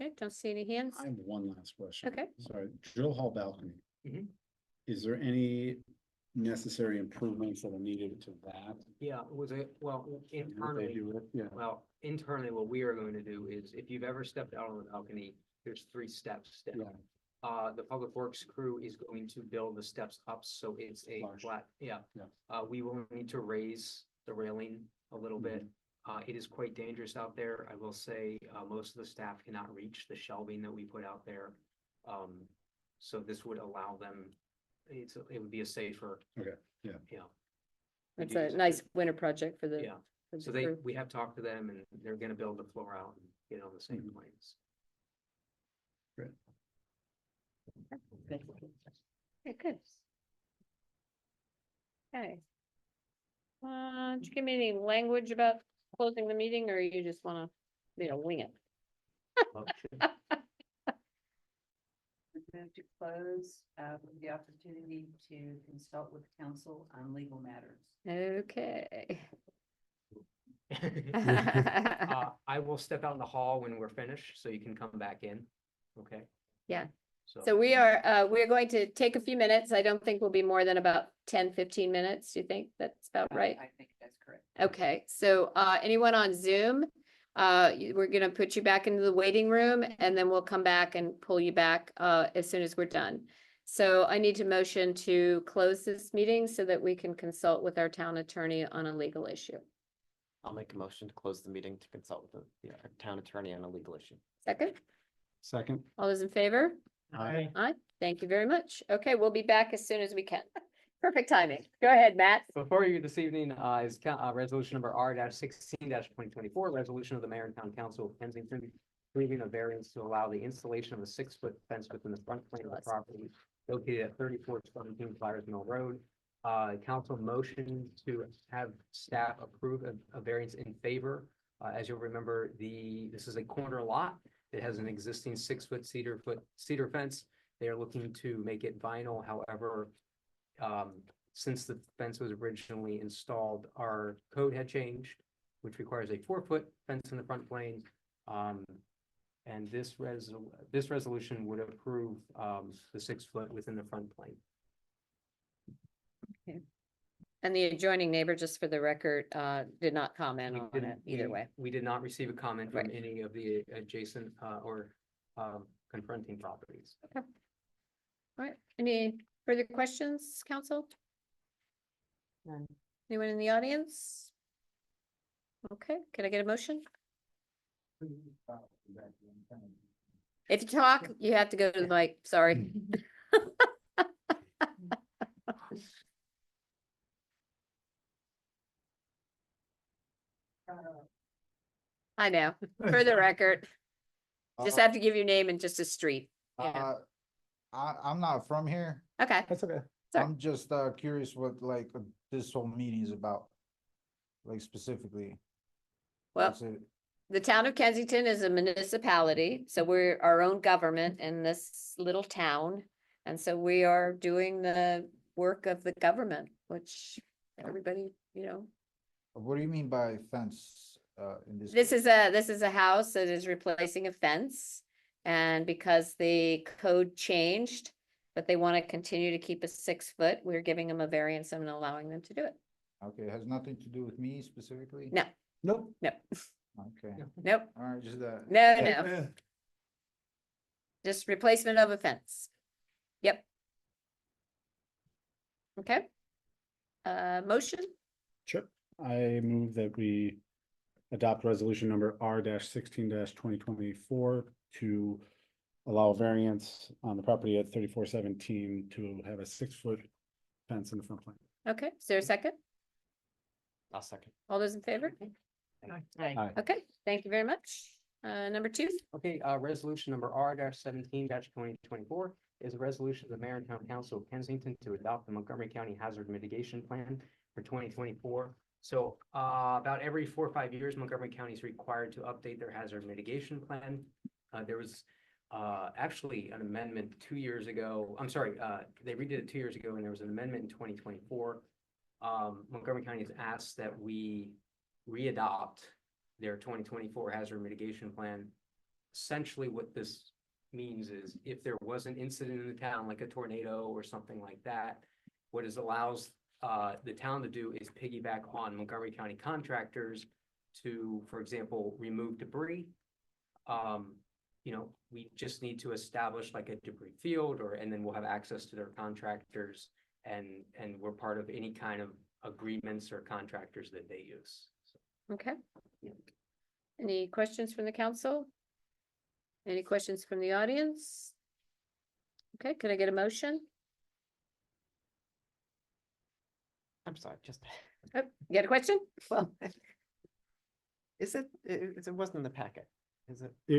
Okay, don't see any hands. I have one last question. Okay. Sorry, drill hall balcony. Mhm. Is there any necessary improvements that are needed to that? Yeah, well, Would they internally. do it? Yeah. Well, internally, what we are going to do is, if you've ever stepped out on the balcony, there's 3 steps down. Yeah. The public works crew is going to build the steps up, so it's a Flush. flat, yeah. Yeah. We will need to raise the railing a little bit. It is quite dangerous out there. I will say, most of the staff cannot reach the shelving that we put out there. So this would allow them, it would be a safer. Okay, yeah. Yeah. It's We a do nice winter project for the. Yeah. for the So crew. we have talked to them and they're gonna build the floor out and get on the same Mhm. planes. Okay, good. Okay. Did you give me any language about closing the meeting, or you just wanna, wing it? Move to close, with the opportunity to consult with counsel on legal matters. Okay. I will step out in the hall when we're finished, so you can come back in, okay? Yeah. So, So we are going to take a few minutes. I don't think we'll be more than about 10-15 minutes. Do you think that's about right? I think that's correct. Okay, so anyone on Zoom, we're gonna put you back into the waiting room and then we'll come back and pull you back as soon as we're done. So I need to motion to close this meeting so that we can consult with our town attorney on a legal issue. I'll make a motion to close the meeting to consult with the town attorney on a legal issue. Second, Second. all those in favor? Aye. Aye, thank you very much. Okay, we'll be back as soon as we can. Perfect timing. Go ahead, Matt. before you this evening, is resolution number R-16-2024, resolution of the mayor and town council of Kensington, approving a variance to allow the installation of a 6-foot fence within the front plane of the property located at 3417 Flyers Mill Road. Council motion to have staff approve a variance in favor. As you'll remember, this is a corner lot. It has an existing 6-foot cedar fence. They are looking to make it vinyl, however, since the fence was originally installed, our code had changed, which requires a 4-foot fence in the front plane. And this resolution would approve, the 6-foot within the front plane. And the adjoining neighbor, just for the record, did not comment We on it didn't- either we- way. We did not receive a comment from Right. any of the adjacent, or confronting properties. All right, any further questions, council? None. Anyone in the audience? Okay, can I get a motion? If you talk, you have to go to the mic, sorry. I know, for the record, just have to give your name and just a street. Yeah. I'm not from here. Okay, That's okay. Sorry. I'm just curious what like this whole meeting is about. Like specifically. well, Is it- the town of Kensington is a municipality, so we're our own government in this little town. And so we are doing the work of the government, which everybody, What do you mean by fence in this? This case? is a house that is replacing a fence. And because the code changed, but they want to continue to keep a 6-foot, we're giving them a variance and allowing them to do it. Okay, it has nothing to do with me specifically? No. Nope. Okay, Nope, all right, just that. no, just replacement of a fence. Yep. Okay. Motion, Sure. I move that we adopt resolution number R-16-2024 to allow variance on the property at 3417 to have a 6-foot fence in the front plane. okay, is there a second? I'll second. All those in favor? Aye. Aye. Okay, thank you very much. Number 2, Okay, resolution number R-17-2024 is a resolution of the Mayor and Town Council of Kensington to adopt the Montgomery County Hazard Mitigation Plan for 2024. So, about every 4 or 5 years, Montgomery County is required to update their hazard mitigation plan. There was, actually an amendment 2 years ago. I'm sorry, they redid it 2 years ago, and there was an amendment in 2024. Montgomery County has asked that we readopt their 2024 hazard mitigation plan. Essentially, what this means is if there was an incident in the town, like a tornado or something like that, what it allows the town to do is piggyback on Montgomery County contractors to, for example, remove debris. We just need to establish like a debris field, and then we'll have access to their contractors, and we're part of any kind of agreements or contractors that they use. okay. Any questions from the council? Any questions from the audience? Okay, could I get a motion? I'm sorry, just, Oh, you got a question? well. It wasn't in the packet, is it? Yeah,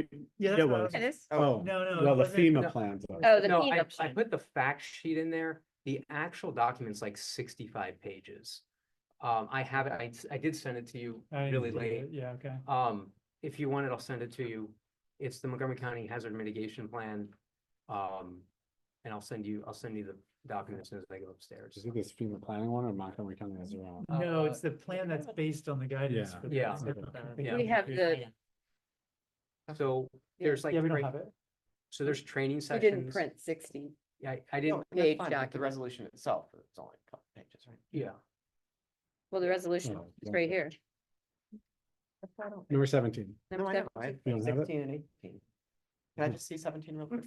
It that's what I was. It is. Oh, No, no, well, it the wasn't. FEMA No. plans. are. Oh, the No, FEMA I plan. put the fact sheet in there. The actual document's like 65 pages. I have it, I did send it to you I didn't really see late. it. Yeah, okay. If you want it, I'll send it to you. It's the Montgomery County Hazard Mitigation Plan. And I'll send you the document as soon as I go upstairs. Is it this FEMA planning one or Montgomery County has their own? No, it's the plan that's based on the guidance. Yeah. for the Yeah. different things. Yeah. We have the, So there's like, Yeah, we don't have it. so there's training we sessions. didn't print 60. Yeah, I No, didn't, that's Page fine, but the document. resolution itself, it's only a couple pages, right? yeah. Well, the resolution Oh, is right here. Number 17. No, I know, I, You don't have it? 16 and 18. Can I just see 17 real quick?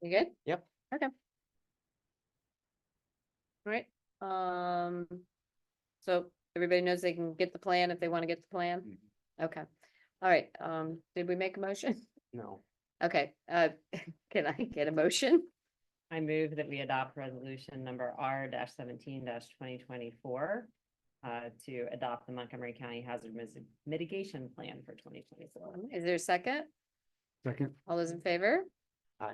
You good? Yep. Okay. All right, so everybody knows they can get the plan if they want to get the plan? Okay, all right, did we make a motion? No. Okay, can I get a motion? I move that we adopt resolution number R-17-2024 to adopt the Montgomery County Hazard Mitigation Plan for 2024. Is there a second? Second. All those in favor? Aye.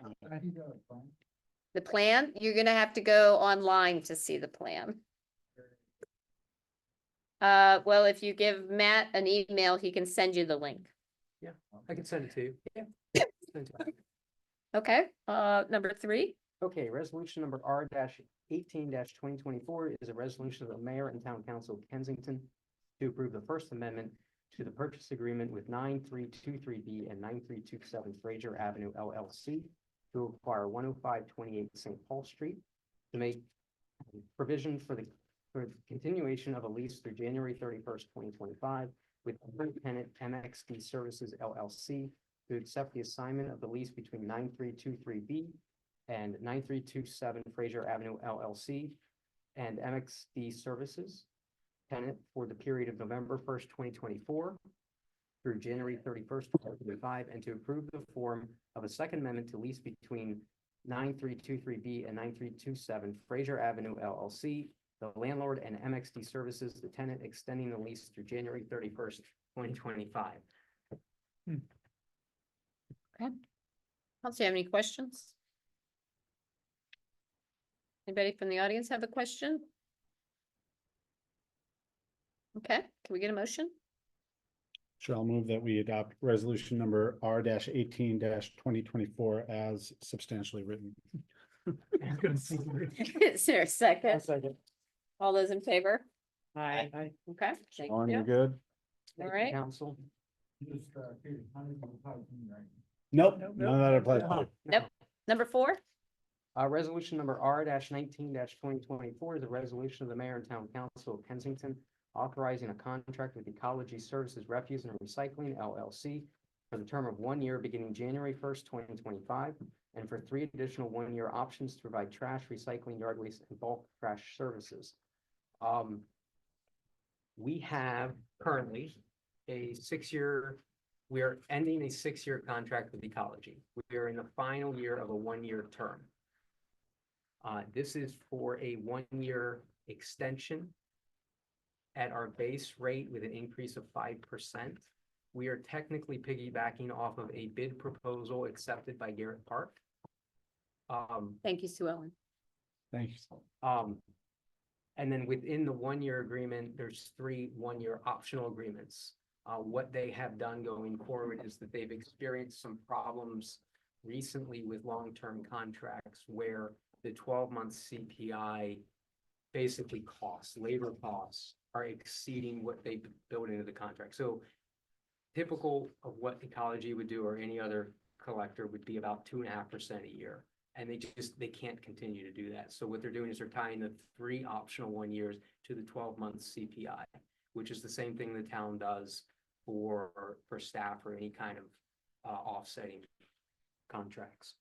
The plan, you're gonna have to go online to see the plan. Well, if you give Matt an email, he can send you the link. I can send it to you. Yeah. Send it to you. Okay, number 3. Okay, resolution number R-18-2024 is a resolution of the mayor and town council of Kensington to approve the First Amendment to the purchase agreement with 9323B and 9327 Fraser Avenue LLC to acquire 10528 St. Paul Street to make provision for the continuation of a lease through January 31st, 2025 with current tenant MXD Services LLC to accept the assignment of the lease between 9323B and 9327 Fraser Avenue LLC and MXD Services tenant for the period of November 1st, 2024 through January 31st, 2025, and to approve the form of a second amendment to lease between 9323B and 9327 Fraser Avenue LLC, the landlord, and MXD Services, the tenant, extending the lease through January 31st, 2025. Okay. Do you have any questions? Anybody from the audience have a question? Okay, can we get a motion? Sure, I'll move that we adopt resolution number R-18-2024 as substantially written. I was gonna say, Is there a second? Second. All those in favor? Aye. Okay, thank Sean, you're you. good? All right. Council. Nope, Nope, none of that applies. No. Nope. Number 4. Resolution number R-19-2024 is a resolution of the mayor and town council of Kensington authorizing a contract with Ecology Services Refuse and Recycling LLC for the term of 1 year beginning January 1st, 2025, and for 3 additional 1-year options to provide trash, recycling, yard waste, and bulk trash services. We have currently a 6-year, we are ending a 6-year contract with Ecology. We are in the final year of a 1-year term. This is for a 1-year extension at our base rate with an increase of 5%. We are technically piggybacking off of a bid proposal accepted by Garrett Park. Thank you, Sue Ellen. Thank you. And then within the 1-year agreement, there's 3 1-year optional agreements. What they have done going forward is that they've experienced some problems recently with long-term contracts where the 12-month CPI basically costs, labor costs are exceeding what they built into the contract. So typical of what Ecology would do or any other collector would be about 2.5% a year. And they can't continue to do that. So what they're doing is they're tying the 3 optional 1 years to the 12-month CPI, which is the same thing the town does for staff or any kind of offsetting contracts.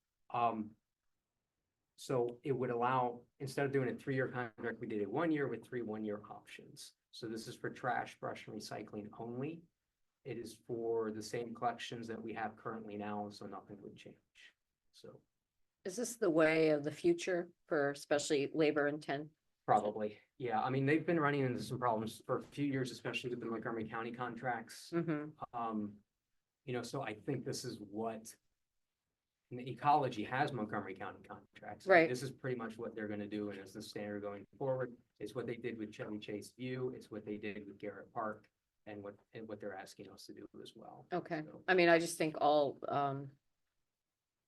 So it would allow, instead of doing a 3-year contract, we did a 1 year with 3 1-year options. So this is for trash, brush, and recycling only. It is for the same collections that we have currently now, so nothing would change. So Is this the way of the future for especially labor intent? probably, yeah. I mean, they've been running into some problems for a few years, especially with the Montgomery County contracts. Mm-hmm. So I think this is what and the Ecology has Montgomery County contracts. Right. This is pretty much what they're gonna do, and it's the standard going forward. It's what they did with Chevy Chase View. It's what they did with Garrett Park, and what they're asking us to do as well. Okay, So, I mean, I just think all,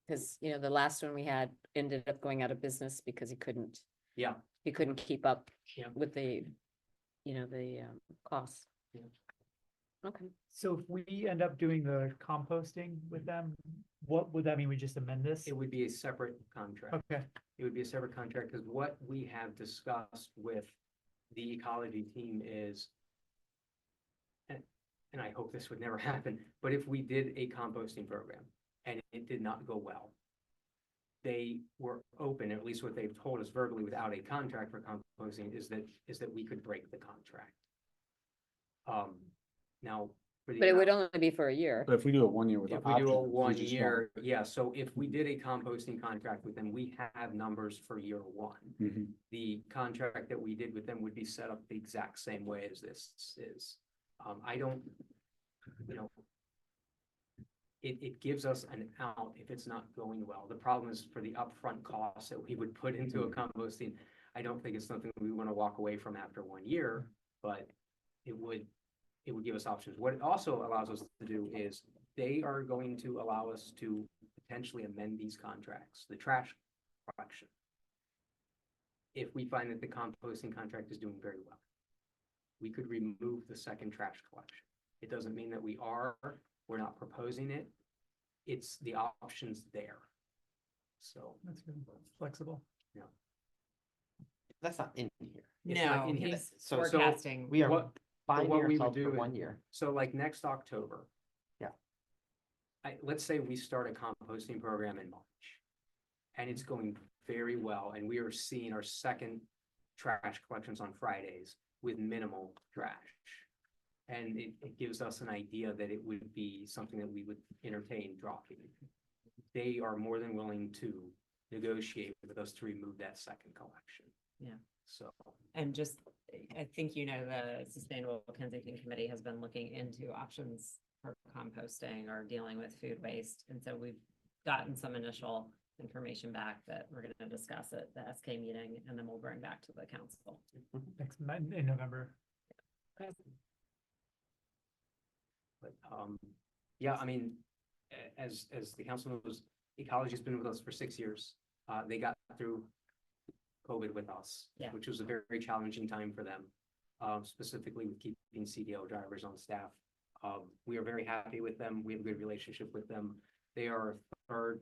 because, the last one we had ended up going out of business because he couldn't yeah, keep up Yeah. with the costs. Yeah. Okay, So if we end up doing the composting with them, what would that mean? We just amend this? it would be a separate contract. Okay, It would be a separate contract, because what we have discussed with the Ecology team is, and I hope this would never happen, but if we did a composting program and it did not go well, they were open, at least what they've told us verbally without a contract for composting, is that we could break the contract. Now. for the but it would amount- only be for a year. But if we do a 1 year with. If an we do a option, 1 just year, yeah, so if we did a composting contract with them, we have numbers for year 1. won't- Mhm. The contract that we did with them would be set up the exact same way as this is. I don't, it gives us an out if it's not going well. The problem is for the upfront costs that we would put into a composting. I don't think it's something we want to walk away from after 1 year, but it would give us options. What it also allows us to do is they are going to allow us to potentially amend these contracts, the trash collection. If we find that the composting contract is doing very well, we could remove the second trash collection. It doesn't mean that we're not proposing it. It's the options there. So, That's good. Flexible. That's not in here. It's not No, in here. he's So forecasting. We are what binding we would ourselves for do 1 is- year. so like next October. Yeah. Let's say we start a composting program in March. And it's going very well, and we are seeing our second trash collections on Fridays with minimal trash. And it gives us an idea that it would be something that we would entertain dropping. They are more than willing to negotiate with us to remove that second collection. Yeah. So, And just, I think, the Sustainable Kensington Committee has been looking into options for composting or dealing with food waste. And so we've gotten some initial information back that we're going to discuss at the SK meeting, and then we'll bring back to the council. In November. but, yeah, I mean, as the council knows, Ecology's been with us for 6 years. They got through COVID with us, Yeah. which was a very, very challenging time for them, specifically with keeping CDL drivers on staff. We are very happy with them. We have a good relationship with them. They are a third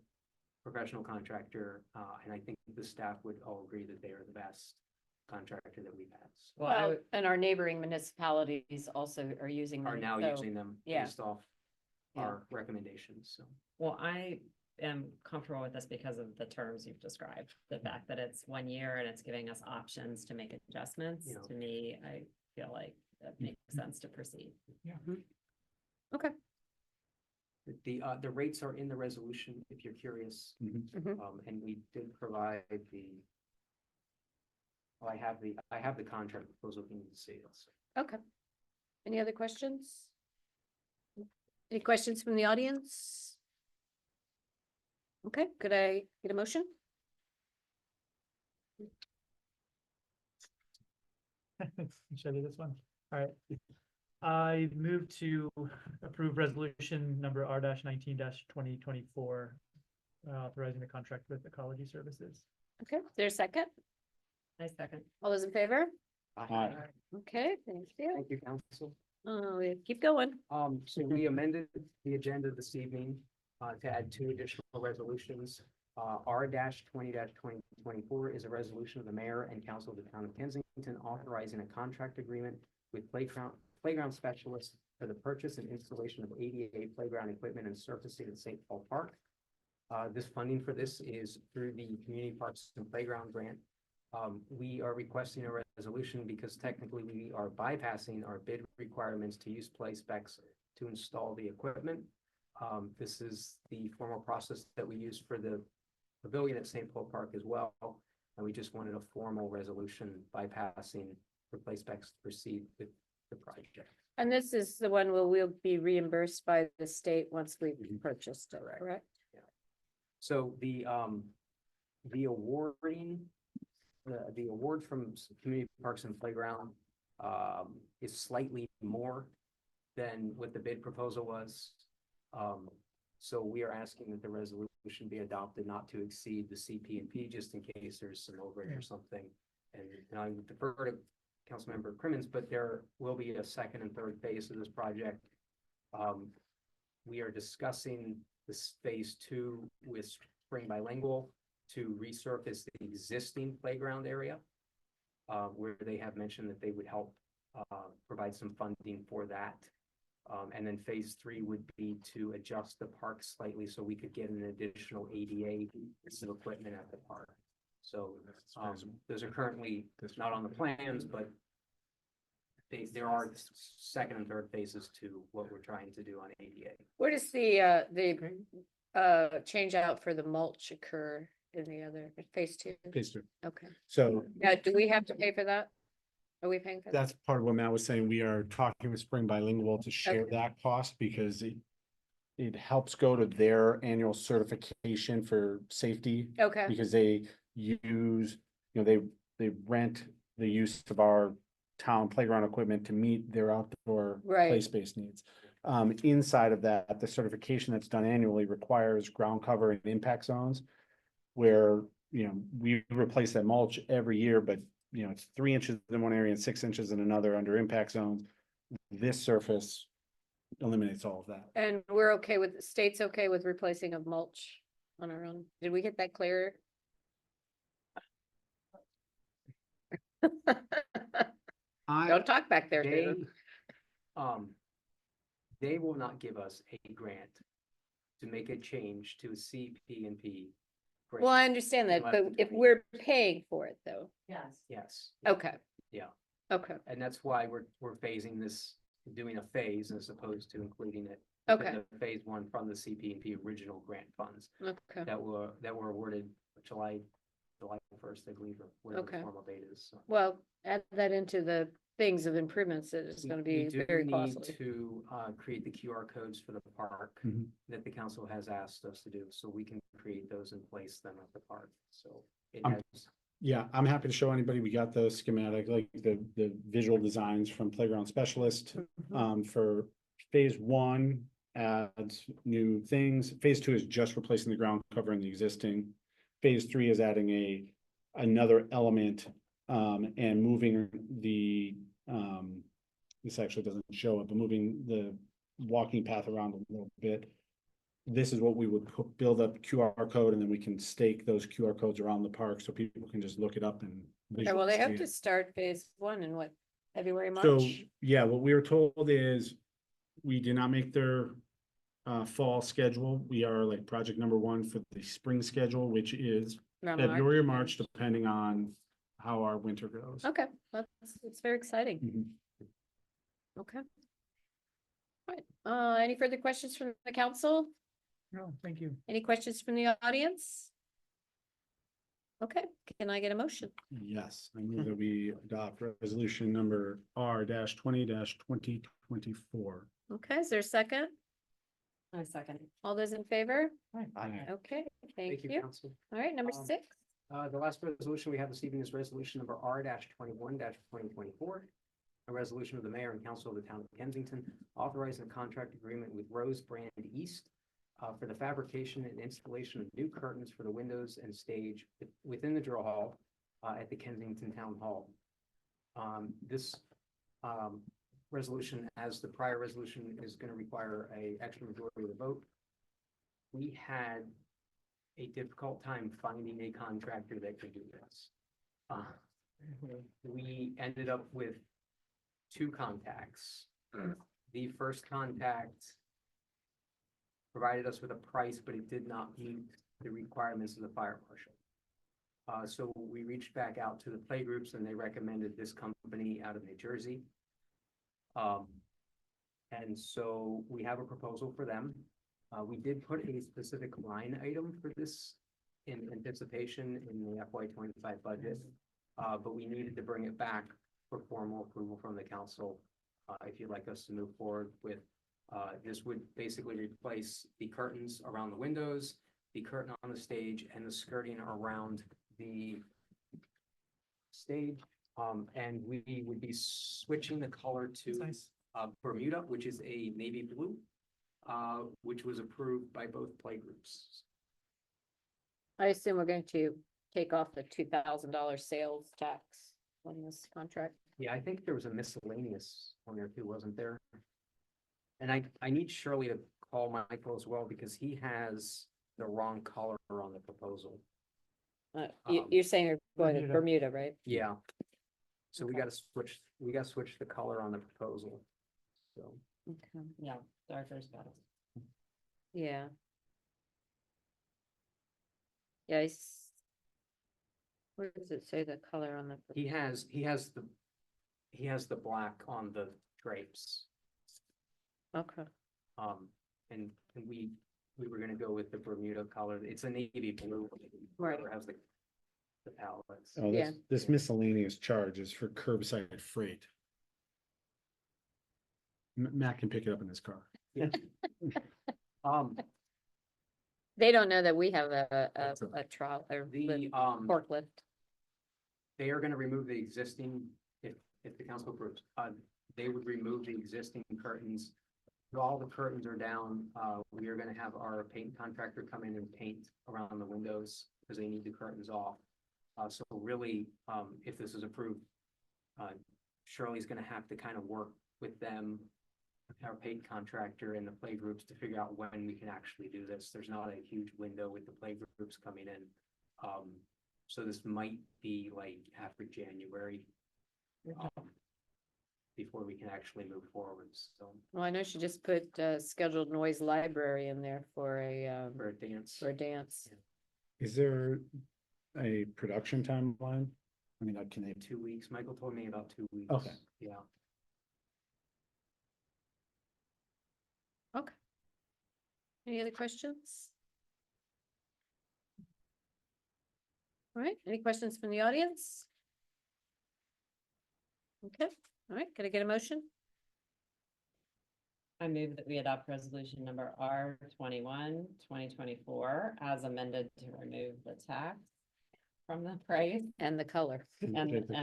professional contractor, and I think the staff would all agree that they are the best contractor that we've had. So, Well, and our neighboring municipalities also are using are them, now so- using them yeah. based off Yeah. our recommendations, so. Well, I am comfortable with this because of the terms you've described. The fact that it's 1 year and it's giving us options to make adjustments. Yeah. To me, I feel like that makes sense to proceed. Okay. The rates are in the resolution, if you're curious, Mhm. and we did provide I have the contract proposal in the sales. Okay. Any other questions? Any questions from the audience? Okay, could I get a motion? Should I do this one? All right. I move to approve resolution number R-19-2024, authorizing the contract with Ecology Services. Okay, there's a second. Nice second. All those in favor? Aye. Okay, thank you. Thank you, council. Yeah, keep going. So we amended the agenda this evening, to add 2 additional resolutions. R-20-2024 is a resolution of the mayor and council of the town of Kensington authorizing a contract agreement with playground specialists for the purchase and installation of ADA playground equipment and surfacing at St. Paul Park. This funding for this is through the Community Parks and Playground Grant. We are requesting a resolution because technically we are bypassing our bid requirements to use play specs to install the equipment. This is the formal process that we use for the pavilion at St. Paul Park as well. And we just wanted a formal resolution bypassing for play specs to proceed with the project. And this is the one where we'll be reimbursed by the state once we've purchased it, correct? So the awarding, the award from Community Parks and Playground is slightly more than what the bid proposal was. So we are asking that the resolution be adopted not to exceed the CP&P just in case there's some overage or something. And I would defer to Councilmember Crimmins, but there will be a second and third phase of this project. We are discussing this phase 2 with Spring Bilingual to resurface the existing playground area, where they have mentioned that they would help provide some funding for that. And then phase 3 would be to adjust the park slightly so we could get an additional ADA piece of equipment at the park. So those are currently not on the plans, but there are second and third phases to what we're trying to do on ADA. Where does the change out for the mulch occur in the other phase 2? Phase 2. Okay. So Now, do we have to pay for that? Are we paying for that? that's part of what Matt was saying. We are talking with Spring Bilingual to share Okay. that cost because it helps go to their annual certification for safety Okay, because they use, they rent the use of our town playground equipment to meet their outdoor play Right. space needs. Inside of that, the certification that's done annually requires ground cover and impact zones. Where, we replace that mulch every year, but it's 3 inches in one area and 6 inches in another under impact zones. This surface eliminates all of that. And we're okay with, the state's okay with replacing of mulch on our own. Did we get that clear? Don't talk back there, They, Susan. they will not give us a grant to make a change to CP&P. grant. Well, I understand that, Unless but the if county- we're paying for it though, Yes. Yes. okay. Yeah. Okay, And that's why we're phasing this, doing a phase as opposed to including it. Okay. within the Phase 1 from the CP&P original grant funds okay, that were awarded July 1st, I believe, or whatever the Okay. formal date is. So. well, add that into the things of improvements that it's We- gonna we be do very need costly. to create the QR codes for the park Mhm. that the council has asked us to do, so we can create those and place them at the park. So it Um, has, Yeah, I'm happy to show anybody. We got the schematic, like the visual designs from Playground Specialist. For phase 1 adds new things. Phase 2 is just replacing the ground cover in the existing. Phase 3 is adding another element, and moving the, this actually doesn't show it, but moving the walking path around a little bit. This is what we would build up QR code, and then we can stake those QR codes around the park so people can just look it up and. Okay, well, they visually have see to it. start phase 1 in what, February, So, March? yeah, what we were told is we did not make their fall schedule. We are like project number 1 for the spring schedule, which is Around February or March, depending on how our winter goes. Okay, it's very exciting. Mhm. Okay. Right, any further questions from the council? No, thank you. Any questions from the audience? Okay, can I get a motion? Yes, I move that we adopt resolution number R-20-2024. Okay, is there a second? A second. All those in favor? Aye. Okay, thank you. Council. All right, number Um, 6. The last resolution we have this evening is resolution number R-21-2024. A resolution of the mayor and council of the town of Kensington authorizing a contract agreement with Rose Brand East for the fabrication and installation of new curtains for the windows and stage within the drill hall at the Kensington Town Hall. This resolution, as the prior resolution, is going to require a extra majority of the vote. We had a difficult time finding a contractor that could do this. We ended up with 2 contacts. The first contact provided us with a price, but it did not meet the requirements of the fire marshal. So we reached back out to the play groups and they recommended this company out of New Jersey. And so we have a proposal for them. We did put a specific line item for this in anticipation in the FY25 budget. But we needed to bring it back for formal approval from the council. If you'd like us to move forward with, this would basically replace the curtains around the windows, the curtain on the stage, and the skirting around the stage. And we would be switching the color to Nice. Bermuda, which is a navy blue, which was approved by both play groups. I assume we're going to take off the $2,000 sales tax on this contract. Yeah, I think there was a miscellaneous one there too, wasn't there? And I need Shirley to call Michael as well because he has the wrong color on the proposal. You're saying you're going to Bermuda. Bermuda, right? Yeah. So we Okay. gotta switch the color on the proposal. So, Okay. Yeah, darker's better. Yeah. Yeah, where does it say the color on the? he has the black on the drapes. Okay, And we were gonna go with the Bermuda color. It's a navy blue. Right. Whoever has the palettes. Oh, Yeah. this miscellaneous charge is for curbside freight. Matt can pick it up in his car. Um, they don't know that we have a That's a- trial or the, forklift. they are gonna remove the existing, if if the council approves, they would remove the existing curtains. All the curtains are down. We are gonna have our paint contractor come in and paint around the windows because they need the curtains off. So really, if this is approved, Shirley's gonna have to kind of work with them, our paint contractor and the play groups to figure out when we can actually do this. There's not a huge window with the play groups coming in. So this might be like after January. Before we can actually move forward, so Well, I know she just put scheduled noise library in there for a for a dance. for a dance. Is there a production timeline? I mean, can they? 2 weeks. Michael told me about 2 weeks. Okay. Yeah. Okay. Any other questions? All right, any questions from the audience? Okay, all right, can I get a motion? I move that we adopt resolution number R 2024 as amended to remove the tax from the price And the color. and amend to the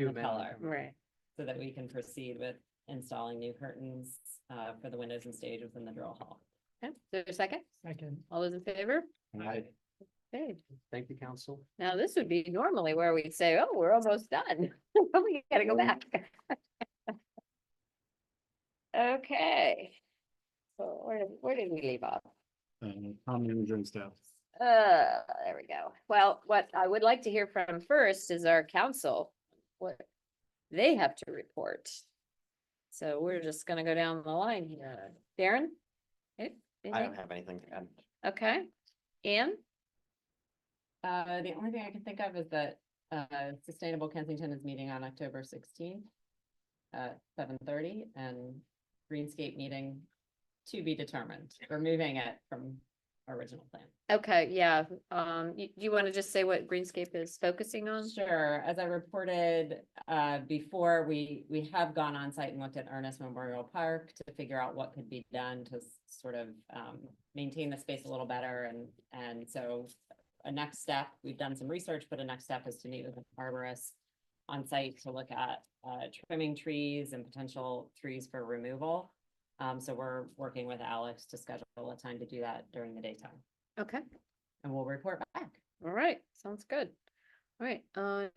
amend color, Right. so that we can proceed with installing new curtains for the windows and stage within the drill hall. Okay, is there a second? Second. All those in favor? Okay, Thank you, council. now this would be normally where we'd say, oh, we're almost done. We gotta go back. Okay. So where did we leave off? Town manager and staff. There we go. Well, what I would like to hear from first is our council, what they have to report. So we're just gonna go down the line here. Darren? I Anything? don't have anything to add. Okay. Ann? The only thing I can think of is that Sustainable Kensington is meeting on October 16th at 7:30, and Greenscape meeting to be determined. We're moving it from our original plan. Okay, yeah. Do you want to just say what Greenscape is focusing on? Sure, as I reported before, we have gone on site and looked at Ernest Memorial Park to figure out what could be done to sort of maintain the space a little better, and so a next step, we've done some research, but a next step is to meet with an arborist on site to look at trimming trees and potential trees for removal. So we're working with Alex to schedule a time to do that during the daytime, Okay, and we'll report back. all right, sounds good. All right,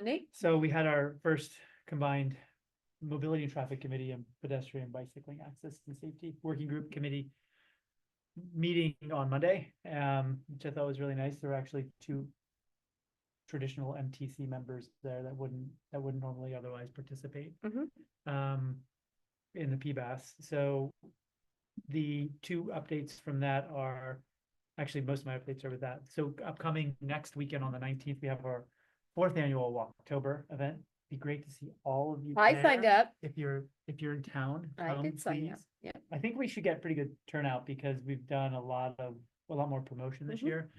Nate? So we had our first combined mobility and traffic committee and pedestrian bicycling access and safety working group committee meeting on Monday, which I thought was really nice. There were actually 2 traditional MTC members there that wouldn't normally otherwise participate in the PBAS. So the 2 updates from that are actually most of my updates are with that. So upcoming next weekend on the 19th, we have our 4th annual Walktober event. Be great to see all of you. I signed there. up. If you're in town, I come, did sign up, please. yeah. I think we should get pretty good turnout because we've done a lot more promotion this Mhm. year.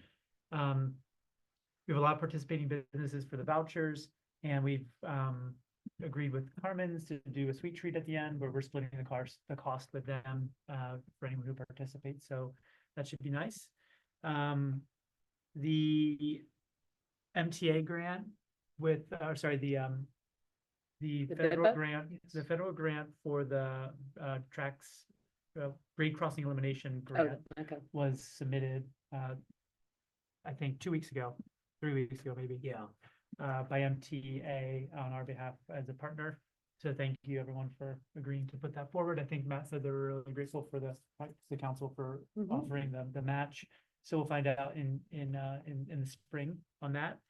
We have a lot of participating businesses for the vouchers, and we've agreed with Carmen's to do a sweet treat at the end where we're splitting the cost with them for anyone who participates. So that should be nice. The MTA grant with, the federal BIPA? grant, the federal grant for the tracks, grade crossing elimination Oh, grant okay. was submitted, I think 2 weeks ago, 3 weeks ago, maybe. Yeah. By MTA on our behalf as a partner. So thank you everyone for agreeing to put that forward. I think Matt said they were really grateful for the council for Mhm. offering the match. So we'll find out in the spring on that.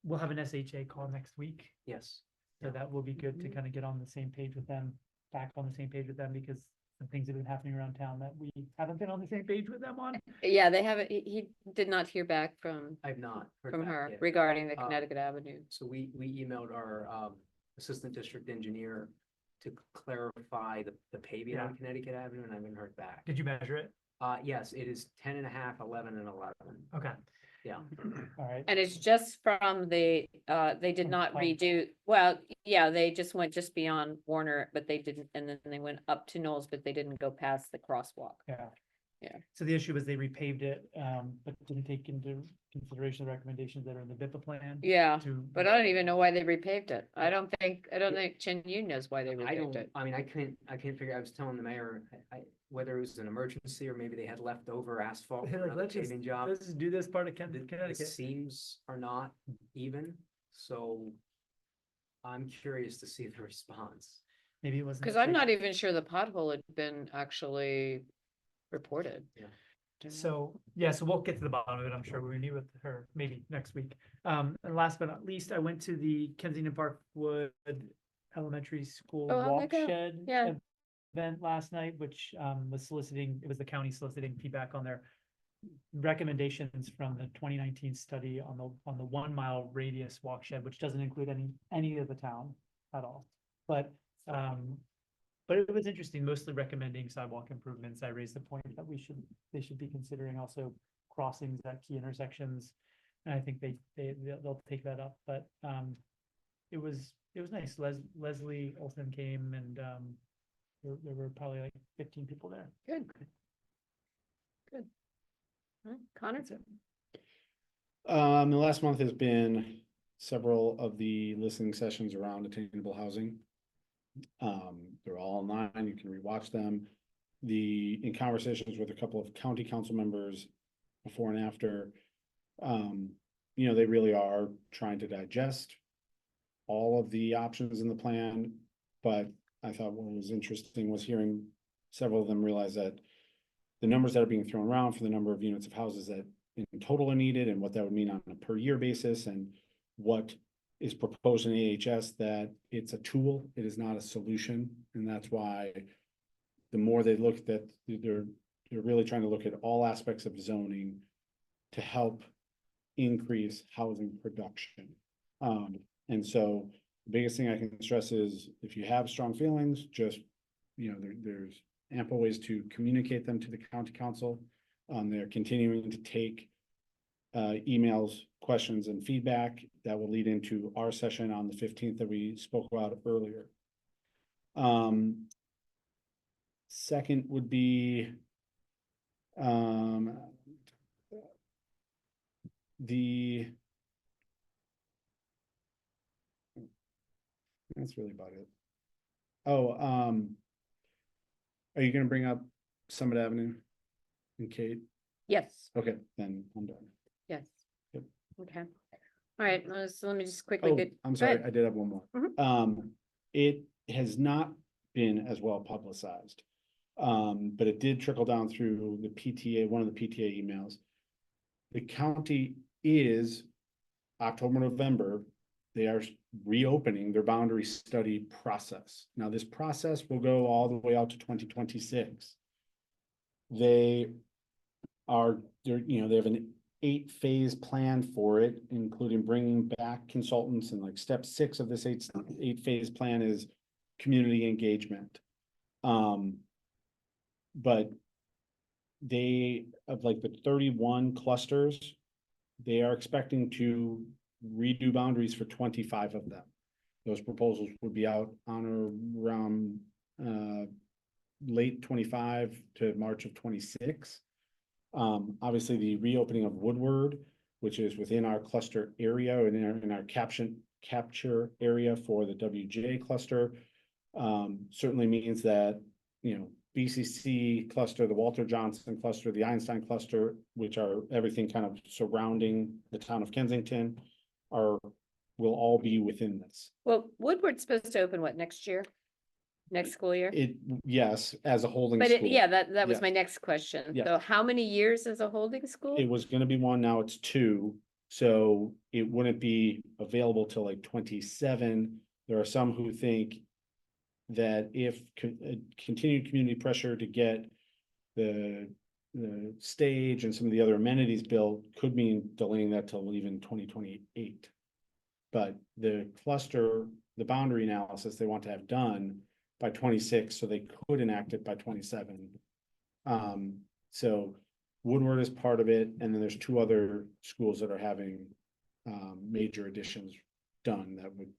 We'll have an SHA call next week. Yes. So Yeah. that will be good to kind of get on the same page with them, back on the same page with them, because some things have been happening around town that we haven't been on the same page with them on. Yeah, they haven't, he did not hear back from I've not heard from back her yet. regarding the Uh, Connecticut Avenue. So we emailed our assistant district engineer to clarify the paving Yeah. on Connecticut Avenue, and I haven't heard back. Did you measure it? Yes, it is 10.5, 11, and 11. Okay, Yeah. all right. And it's just from they did From not Plank. redo, well, yeah, they just went just beyond Warner, but they didn't, and then they went up to Knowles, but they didn't go past the crosswalk. Yeah, So the issue was they repaved it, but didn't take into consideration the recommendations that are in the BIPA plan. Yeah, To, but I don't even know why they repaved it. I don't think Chen Yun knows why they I repaved don't, it. I mean, I can't figure, I was telling the mayor, whether it was an emergency or maybe they had leftover asphalt They're from like, another let's just, paving job. let's just do this part of The Connecticut. seams are not even, so I'm curious to see the response. Maybe it wasn't. Cause I'm not even sure the pothole had been actually reported. Yeah. Don't know. So, yeah, so we'll get to the bottom of it, I'm sure, when we meet with her, maybe next week. And last but not least, I went to the Kensington Parkwood Elementary School Oh, how'd that go? Walkshed Yeah. event last night, which was soliciting, it was the county soliciting feedback on their recommendations from the 2019 study on the 1 mile radius walkshed, which doesn't include any of the town at all. But it was interesting, mostly recommending sidewalk improvements. I raised the point that they should be considering also crossings at key intersections. And I think they'll take that up, but it was nice. Leslie Olson came, and there were probably like 15 people there. Good. Good. All right, Connor? The last month has been several of the listening sessions around attainable housing. They're all online, you can rewatch them. In conversations with a couple of county council members before and after, they really are trying to digest all of the options in the plan. But I thought what was interesting was hearing several of them realize that the numbers that are being thrown around for the number of units of houses that in total are needed and what that would mean on a per year basis, and what is proposed in AHS, that it's a tool, it is not a solution. And that's why the more they look, that they're really trying to look at all aspects of zoning to help increase housing production. And so the biggest thing I can stress is if you have strong feelings, just, there's ample ways to communicate them to the county council. They're continuing to take emails, questions, and feedback that will lead into our session on the 15th that we spoke about earlier. Second would be that's really about it. Oh, are you gonna bring up Summit Avenue and Kate? Yes, Okay, then I'm done. yes. Yep. Okay. All right, so let me just quickly Oh, get. I'm go sorry, ahead. I did have one more. Mhm. It has not been as well publicized. But it did trickle down through the PTA, one of the PTA emails. The county is October, November, they are reopening their boundary study process. Now, this process will go all the way out to 2026. They have an 8-phase plan for it, including bringing back consultants, and like step 6 of this 8-phase plan is community engagement. But they, of like the 31 clusters, they are expecting to redo boundaries for 25 of them. Those proposals would be out on or around late 25 to March of 26. Obviously the reopening of Woodward, which is within our cluster area and in our capture area for the WJ cluster, certainly means that, BCC cluster, the Walter Johnson cluster, the Einstein cluster, which are everything kind of surrounding the town of Kensington, will all be within this. Well, Woodward's supposed to open what, next year? Next school year? Yes, as a holding But school. yeah, that was Yes. my next question. Yes. So how many years is a holding school? It was gonna be 1, now it's 2, so it wouldn't be available till like 27. There are some who think that if continued community pressure to get the stage and some of the other amenities built could mean delaying that till even 2028. But the boundary analysis they want to have done by 26, so they could enact it by 27. So Woodward is part of it, and then there's 2 other schools that are having major additions done that would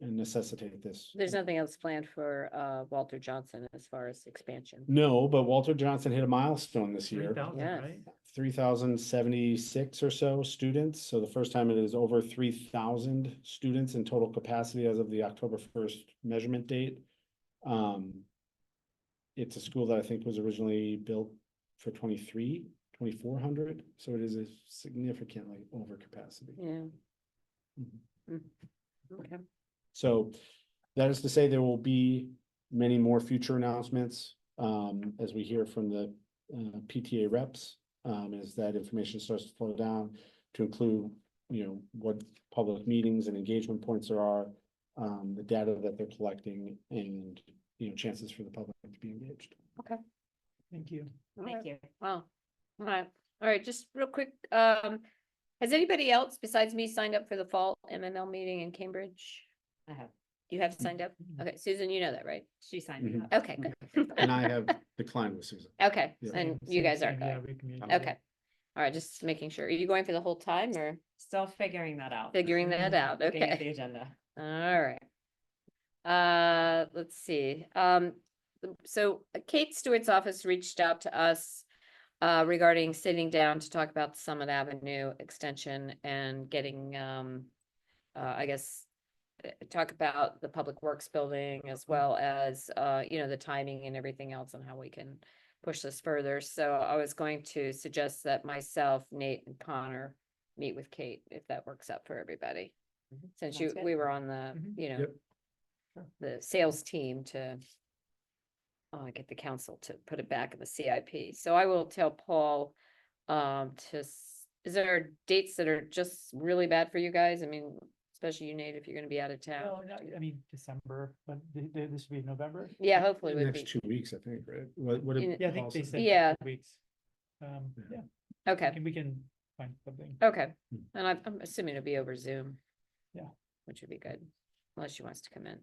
necessitate this. There's nothing else planned for Walter Johnson as far as expansion. No, but Walter Johnson hit a milestone this year. 3,000, Yes. right? 3,076 or so students. So the first time it is over 3,000 students in total capacity as of the October 1st measurement date. It's a school that I think was originally built for 2,400. So it is a significantly over capacity. Yeah. Mhm. Mm. Okay. So that is to say there will be many more future announcements as we hear from the PTA reps. As that information starts to flow down to include, what public meetings and engagement points there are, the data that they're collecting, and, chances for the public to be engaged. Thank you. Thank you. Wow. All right, just real quick, has anybody else besides me signed up for the fall MML meeting in Cambridge? I have, You have signed up? Okay, Susan, you know that, right? she signed me Mhm. up. Okay, good. And I have declined with Susan. Okay, Yeah. and you Same guys are thing, yeah, going. we communicated. Okay. All right, just making sure. Are you going for the whole time or Still figuring that out. figuring that out? Looking at Okay. the agenda. All right. Let's see. So Kate Stewart's office reached out to us regarding sitting down to talk about the Summit Avenue extension and getting, I guess, talk about the Public Works building as well as, the timing and everything else and how we can push this further. So I was going to suggest that myself, Nate, and Connor meet with Kate, if that works out for everybody. Since Sounds good. we were on the, Mhm. Yep. the sales team to get the council to put it back in the CIP. So I will tell Paul, is there dates that are just really bad for you guys? I mean, especially you, Nate, if you're gonna be out of town. No, no, I mean, December, but this would be November. Yeah, hopefully The would next be. 2 weeks, I think, right? What did Yeah, I think Paul they say? said. Yeah. couple Weeks. Yeah, Okay, we can find something. okay. Hmm. And I'm assuming it'll be over Zoom. Yeah. Which would be good, unless she wants to come in.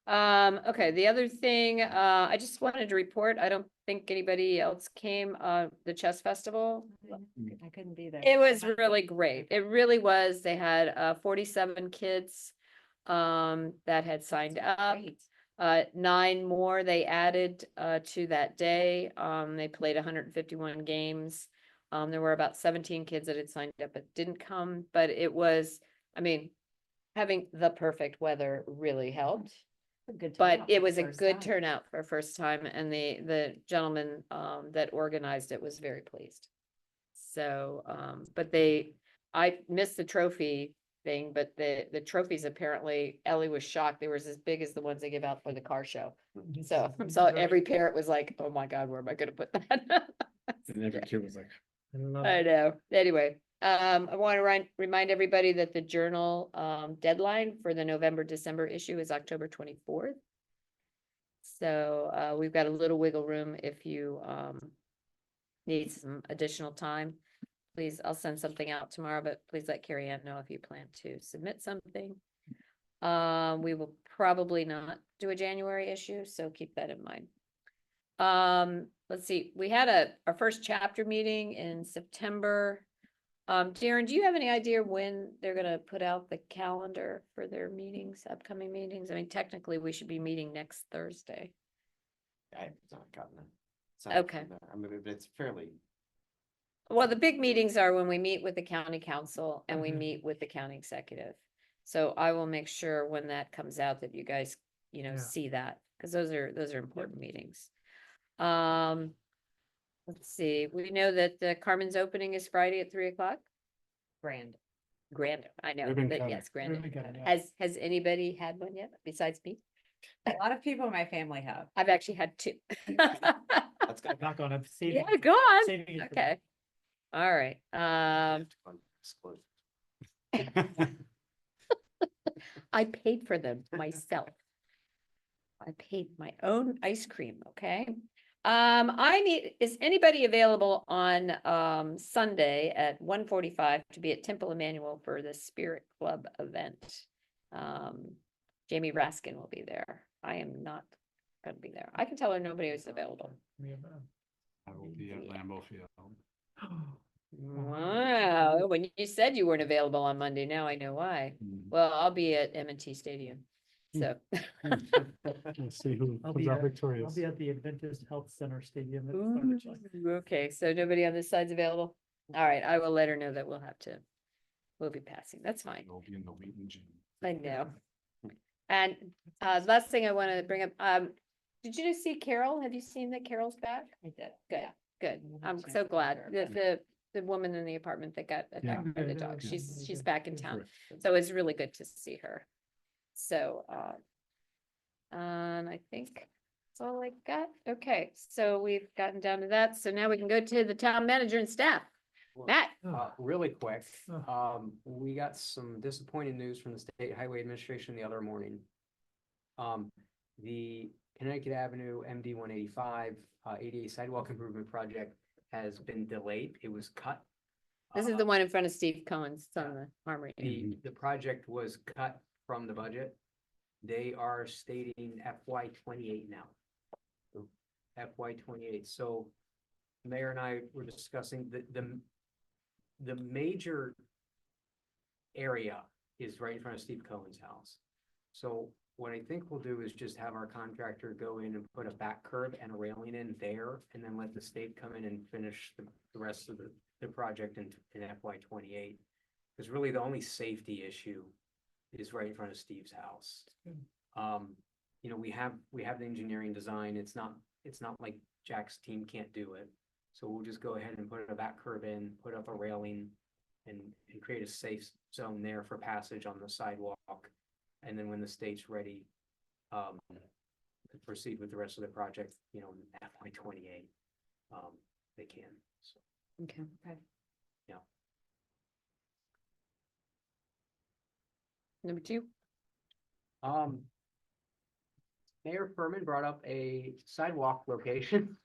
Okay, the other thing, I just wanted to report, I don't think anybody else came, the chess festival. I couldn't be there. It was really great. It really was. They had 47 kids that had signed up. Great. 9 more they added to that day. They played 151 games. There were about 17 kids that had signed up but didn't come, but it was, I mean, having the perfect weather really helped. A good But turnout it for was a first good time. turnout for first time, and the gentleman that organized it was very pleased. So, but I missed the trophy thing, but the trophies apparently, Ellie was shocked. They were as big as the ones they give out for the car show. So every parent was like, oh my God, where am I gonna put that? And every kid was like, I know. Anyway, I want to remind everybody that the journal deadline for the November-December issue is October 24th. So we've got a little wiggle room if you need some additional time. Please, I'll send something out tomorrow, but please let Carrie Ann know if you plan to submit something. We will probably not do a January issue, so keep that in mind. Let's see, we had our first chapter meeting in September. Darren, do you have any idea when they're gonna put out the calendar for their meetings, upcoming meetings? I mean, technically, we should be meeting next Thursday. I've not gotten it. It's not Okay. from there. I mean, but it's fairly, Well, the big meetings are when we meet with the county council and we Mhm. meet with the county executive. So I will make sure when that comes out that you guys, Yeah. see that, because those are important meetings. Let's see, we know that the Carmen's opening is Friday at 3:00. Grand. Grand, I know, Ribbon but cutting. yes, grand. Ribbon cutting, yeah. Has anybody had one yet besides me? A lot of people in my family have. I've actually had 2. that's good. Knock on, I'm saving. Yeah, go on. saving it for Okay. All right, Disclosure. I paid for them myself. I paid my own ice cream, okay? Is anybody available on Sunday at 1:45 to be at Temple Emmanuel for the Spirit Club event? Jamie Raskin will be there. I am not gonna be there. I can tell her nobody is available. We have, I will be at Lambeau Field. Wow, when you said you weren't available on Monday, now I know why. Mm. Well, I'll be at M&T Stadium, so. Let's see who I'll comes be out I'll victorious. be at the Adventist Health Center Stadium. at 5 o'clock. Ooh, okay, so nobody on this side's available? All right, I will let her know that we'll be passing, that's fine, It'll be in the Wheaton Gym. I know. And, the last thing I wanna bring up, did you just see Carol? Have you seen that Carol's back? I did. Good, good, I'm Chance so to glad, meet her, the woman in the apartment that got attacked by the Good, dog, yeah, she's good. back in town, Terrific. so it's really good to see her. So, and I think that's all I got. Okay, so we've gotten down to that. So now we can go to the town manager and staff. Matt, Really quick, Oh. we got some disappointing news from the State Highway Administration the other morning. The Connecticut Avenue MD 185 ADA sidewalk improvement project has been delayed. It was cut. this is the one in front of Steve Cohen's, it's on the Armory. The project was cut from the budget. They are stating FY 28 now. FY 28, so Mayor and I were discussing the major area is right in front of Steve Cohen's house. So what I think we'll do is just have our contractor go in and put a back curb and a railing in there, and then let the state come in and finish the rest of the project in FY 28. Because really the only safety issue is right in front of Steve's house. You know, we have the engineering design. It's not like Jack's team can't do it. So we'll just go ahead and put a back curb in, put up a railing and create a safe zone there for passage on the sidewalk. And then when the state's ready, to proceed with the rest of the project, you know, in FY 28, they can, so, Okay. yeah. Number 2, Mayor Furman brought up a sidewalk location.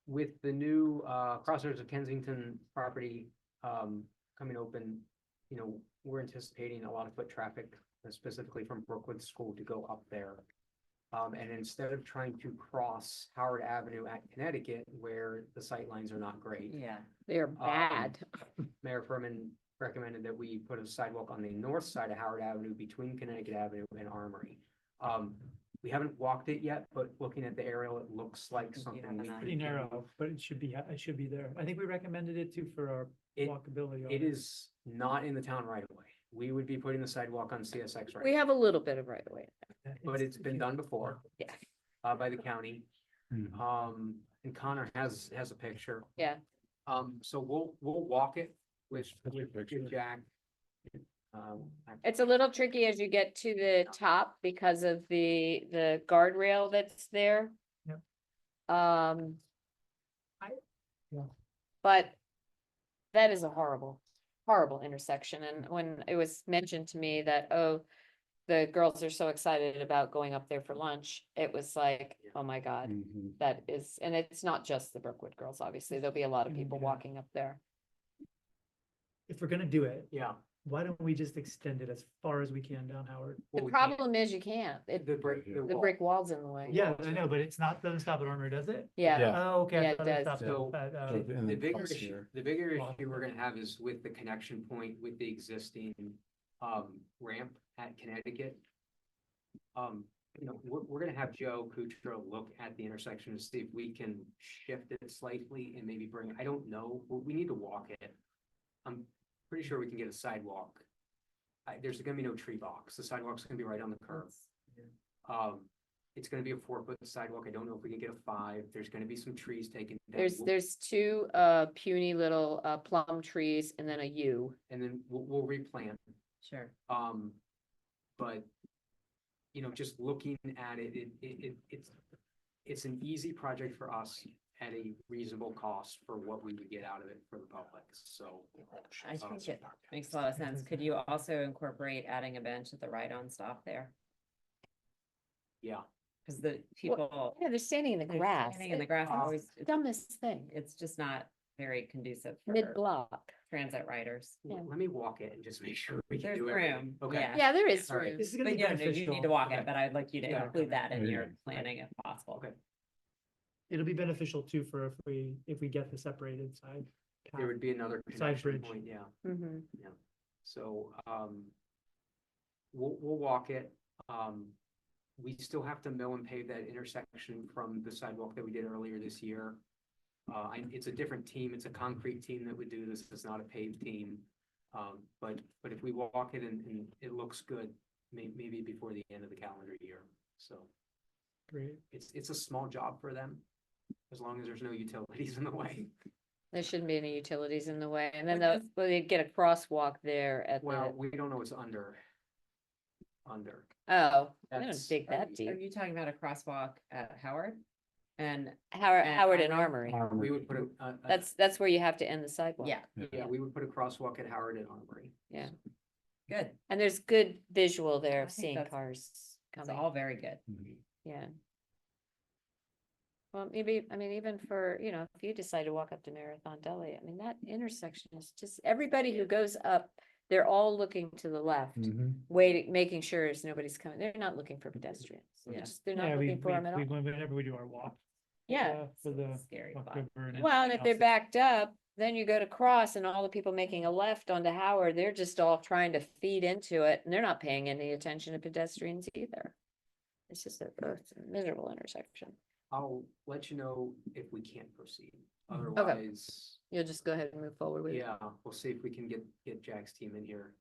With the new Crossroads of Kensington property coming open, you know, we're anticipating a lot of foot traffic, specifically from Brookwood School to go up there. And instead of trying to cross Howard Avenue at Connecticut, where the sight lines are not great, Yeah. they're bad. Mayor Furman recommended that we put a sidewalk on the north side of Howard Avenue between Connecticut Avenue and Armory. We haven't walked it yet, but looking at the aerial, it looks like you something. have an we idea? Pretty can- narrow, but it should be there. I think we recommended it too for our It- walkability. on It is not in the town right away. We would be putting the sidewalk on CSX right. We have a little bit of right of way. But it's been done before. Yeah. By the county. Mhm. And Connor has a picture. Yeah. So we'll walk it with That's a picture. Jack. It's a little tricky as you get to the top because of the guardrail that's there. Yep. Yeah. But that is a horrible, horrible intersection. And when it was mentioned to me that, oh, the girls are so excited about going up there for lunch, it was like, oh my God, Mhm. that is, and it's not just the Brookwood girls, obviously. There'll be a lot of people Yeah. walking up there. If we're gonna do it, Yeah. why don't we just extend it as far as we can down Howard? Well, The we can't- problem is you can't, The brick. The the wall. brick wall's in the way. Yeah, I know, but it's not, doesn't stop at Armory, does it? Yeah, Yeah. Oh, okay. Yeah, I it thought does. stopped So, at, And The then bigger cross issue, here. the bigger Wow. issue we're gonna have is with the connection point with the existing ramp at Connecticut. You know, we're gonna have Joe Kuchar look at the intersection to see if we can shift it slightly and maybe bring, I don't know, we need to walk it. I'm pretty sure we can get a sidewalk. There's gonna be no tree box. The sidewalk's gonna be right on the curb. It's gonna be a 4-foot sidewalk. I don't know if we can get a 5. There's gonna be some trees taken down. there's 2 puny little plum trees and then a yew. And then we'll replant. Sure. But, you know, just looking at it, it's an easy project for us at a reasonable cost for what we would get out of it for the public, so. I think it makes a lot of sense. Could you also incorporate adding a bench at the ride-on stop there? Yeah, Because the people. Yeah, they're standing in the they're grass. Standing in the grass, always, Dumbest thing, it's just not very conducive for mid-block. transit riders. Yeah. let me walk it and just make sure we can There's do everything. room, Okay. yeah. Yeah, there is All right. room. This is gonna But be yeah, no, you need to beneficial. walk Okay. it, but I'd like you to Yeah. include that in Yeah. your planning if possible. Okay. it'll be beneficial too for if we get the separated side. There would be another connection bridge. point, yeah. Mhm. So, we'll walk it. We still have to mill and pave that intersection from the sidewalk that we did earlier this year. It's a different team. It's a concrete team that would do this. It's not a paved team. But if we walk it and it looks good, maybe before the end of the calendar year. So Great. it's a small job for them, as long as there's no utilities in the way. There shouldn't be any utilities in the way, and then But they get a crosswalk there at Well, the, we don't know what's under. oh, I don't That's- dig that Are deep. you talking about a crosswalk at Howard? And, Howard and Armory? Armory, We would put that's where you have to end the sidewalk. yeah, we would put a crosswalk at Howard and Armory. Yeah. good. And there's good visual there I of think seeing that's- cars It's coming, all very good. yeah. Well, maybe, I mean, even for, you know, if you decide to walk up to Marathon Deli, I mean, that intersection is just, everybody who goes up, they're all looking to the left, waiting, making sure there's nobody's coming. They're not looking for pedestrians. Yeah. They're not looking for them at all. Whenever we do our walk. Yeah. For the. Scary Walk spot. River and Well, and if they're everything else. backed up, then you go to cross and all the people making a left onto Howard, they're just all trying to feed into it and they're not paying any attention to pedestrians either. It's just it's a miserable intersection. I'll let you know if we can't proceed. Mhm. Okay. Otherwise, You'll just go ahead and move forward with it. yeah, we'll see if we can get Jack's team in here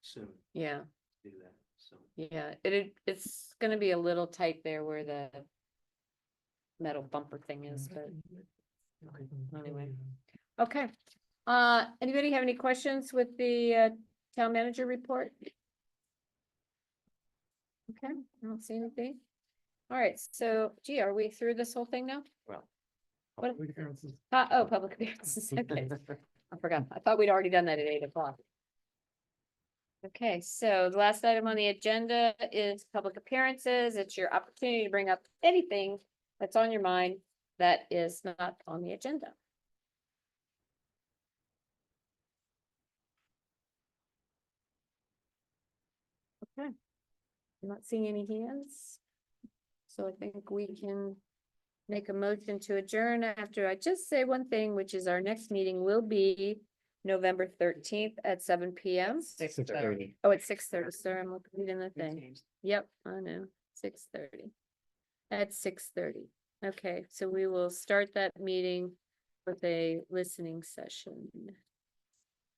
soon Yeah, to do that, so. yeah, it's gonna be a little tight there where the metal bumper thing is, but anyway. Okay. Anybody have any questions with the town manager report? Okay, I don't see anything. All right, so gee, are we through this whole thing now? Well. What? Public appearances. Oh, public appearances, okay. I forgot. I thought we'd already done that at 8 o'clock. Okay, so the last item on the agenda is public appearances. It's your opportunity to bring up anything that's on your mind that is not on the agenda. Okay. I'm not seeing any hands. So I think we can make a motion to adjourn after I just say one thing, which is our next meeting will be November 13th at 7 p.m. 6:30. Oh, it's 6:30, sir. I'm looking in the thing. Yep, I know, 6:30. At 6:30. Okay, so we will start that meeting with a listening session.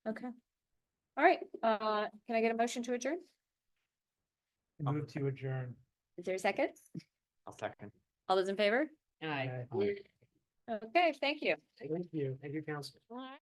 Okay. All right, can I get a motion to adjourn? Move to adjourn. Is there a second? I'll second. All those in favor? Aye. Aye. Okay, thank you. Thank you. Thank you, Council. All right.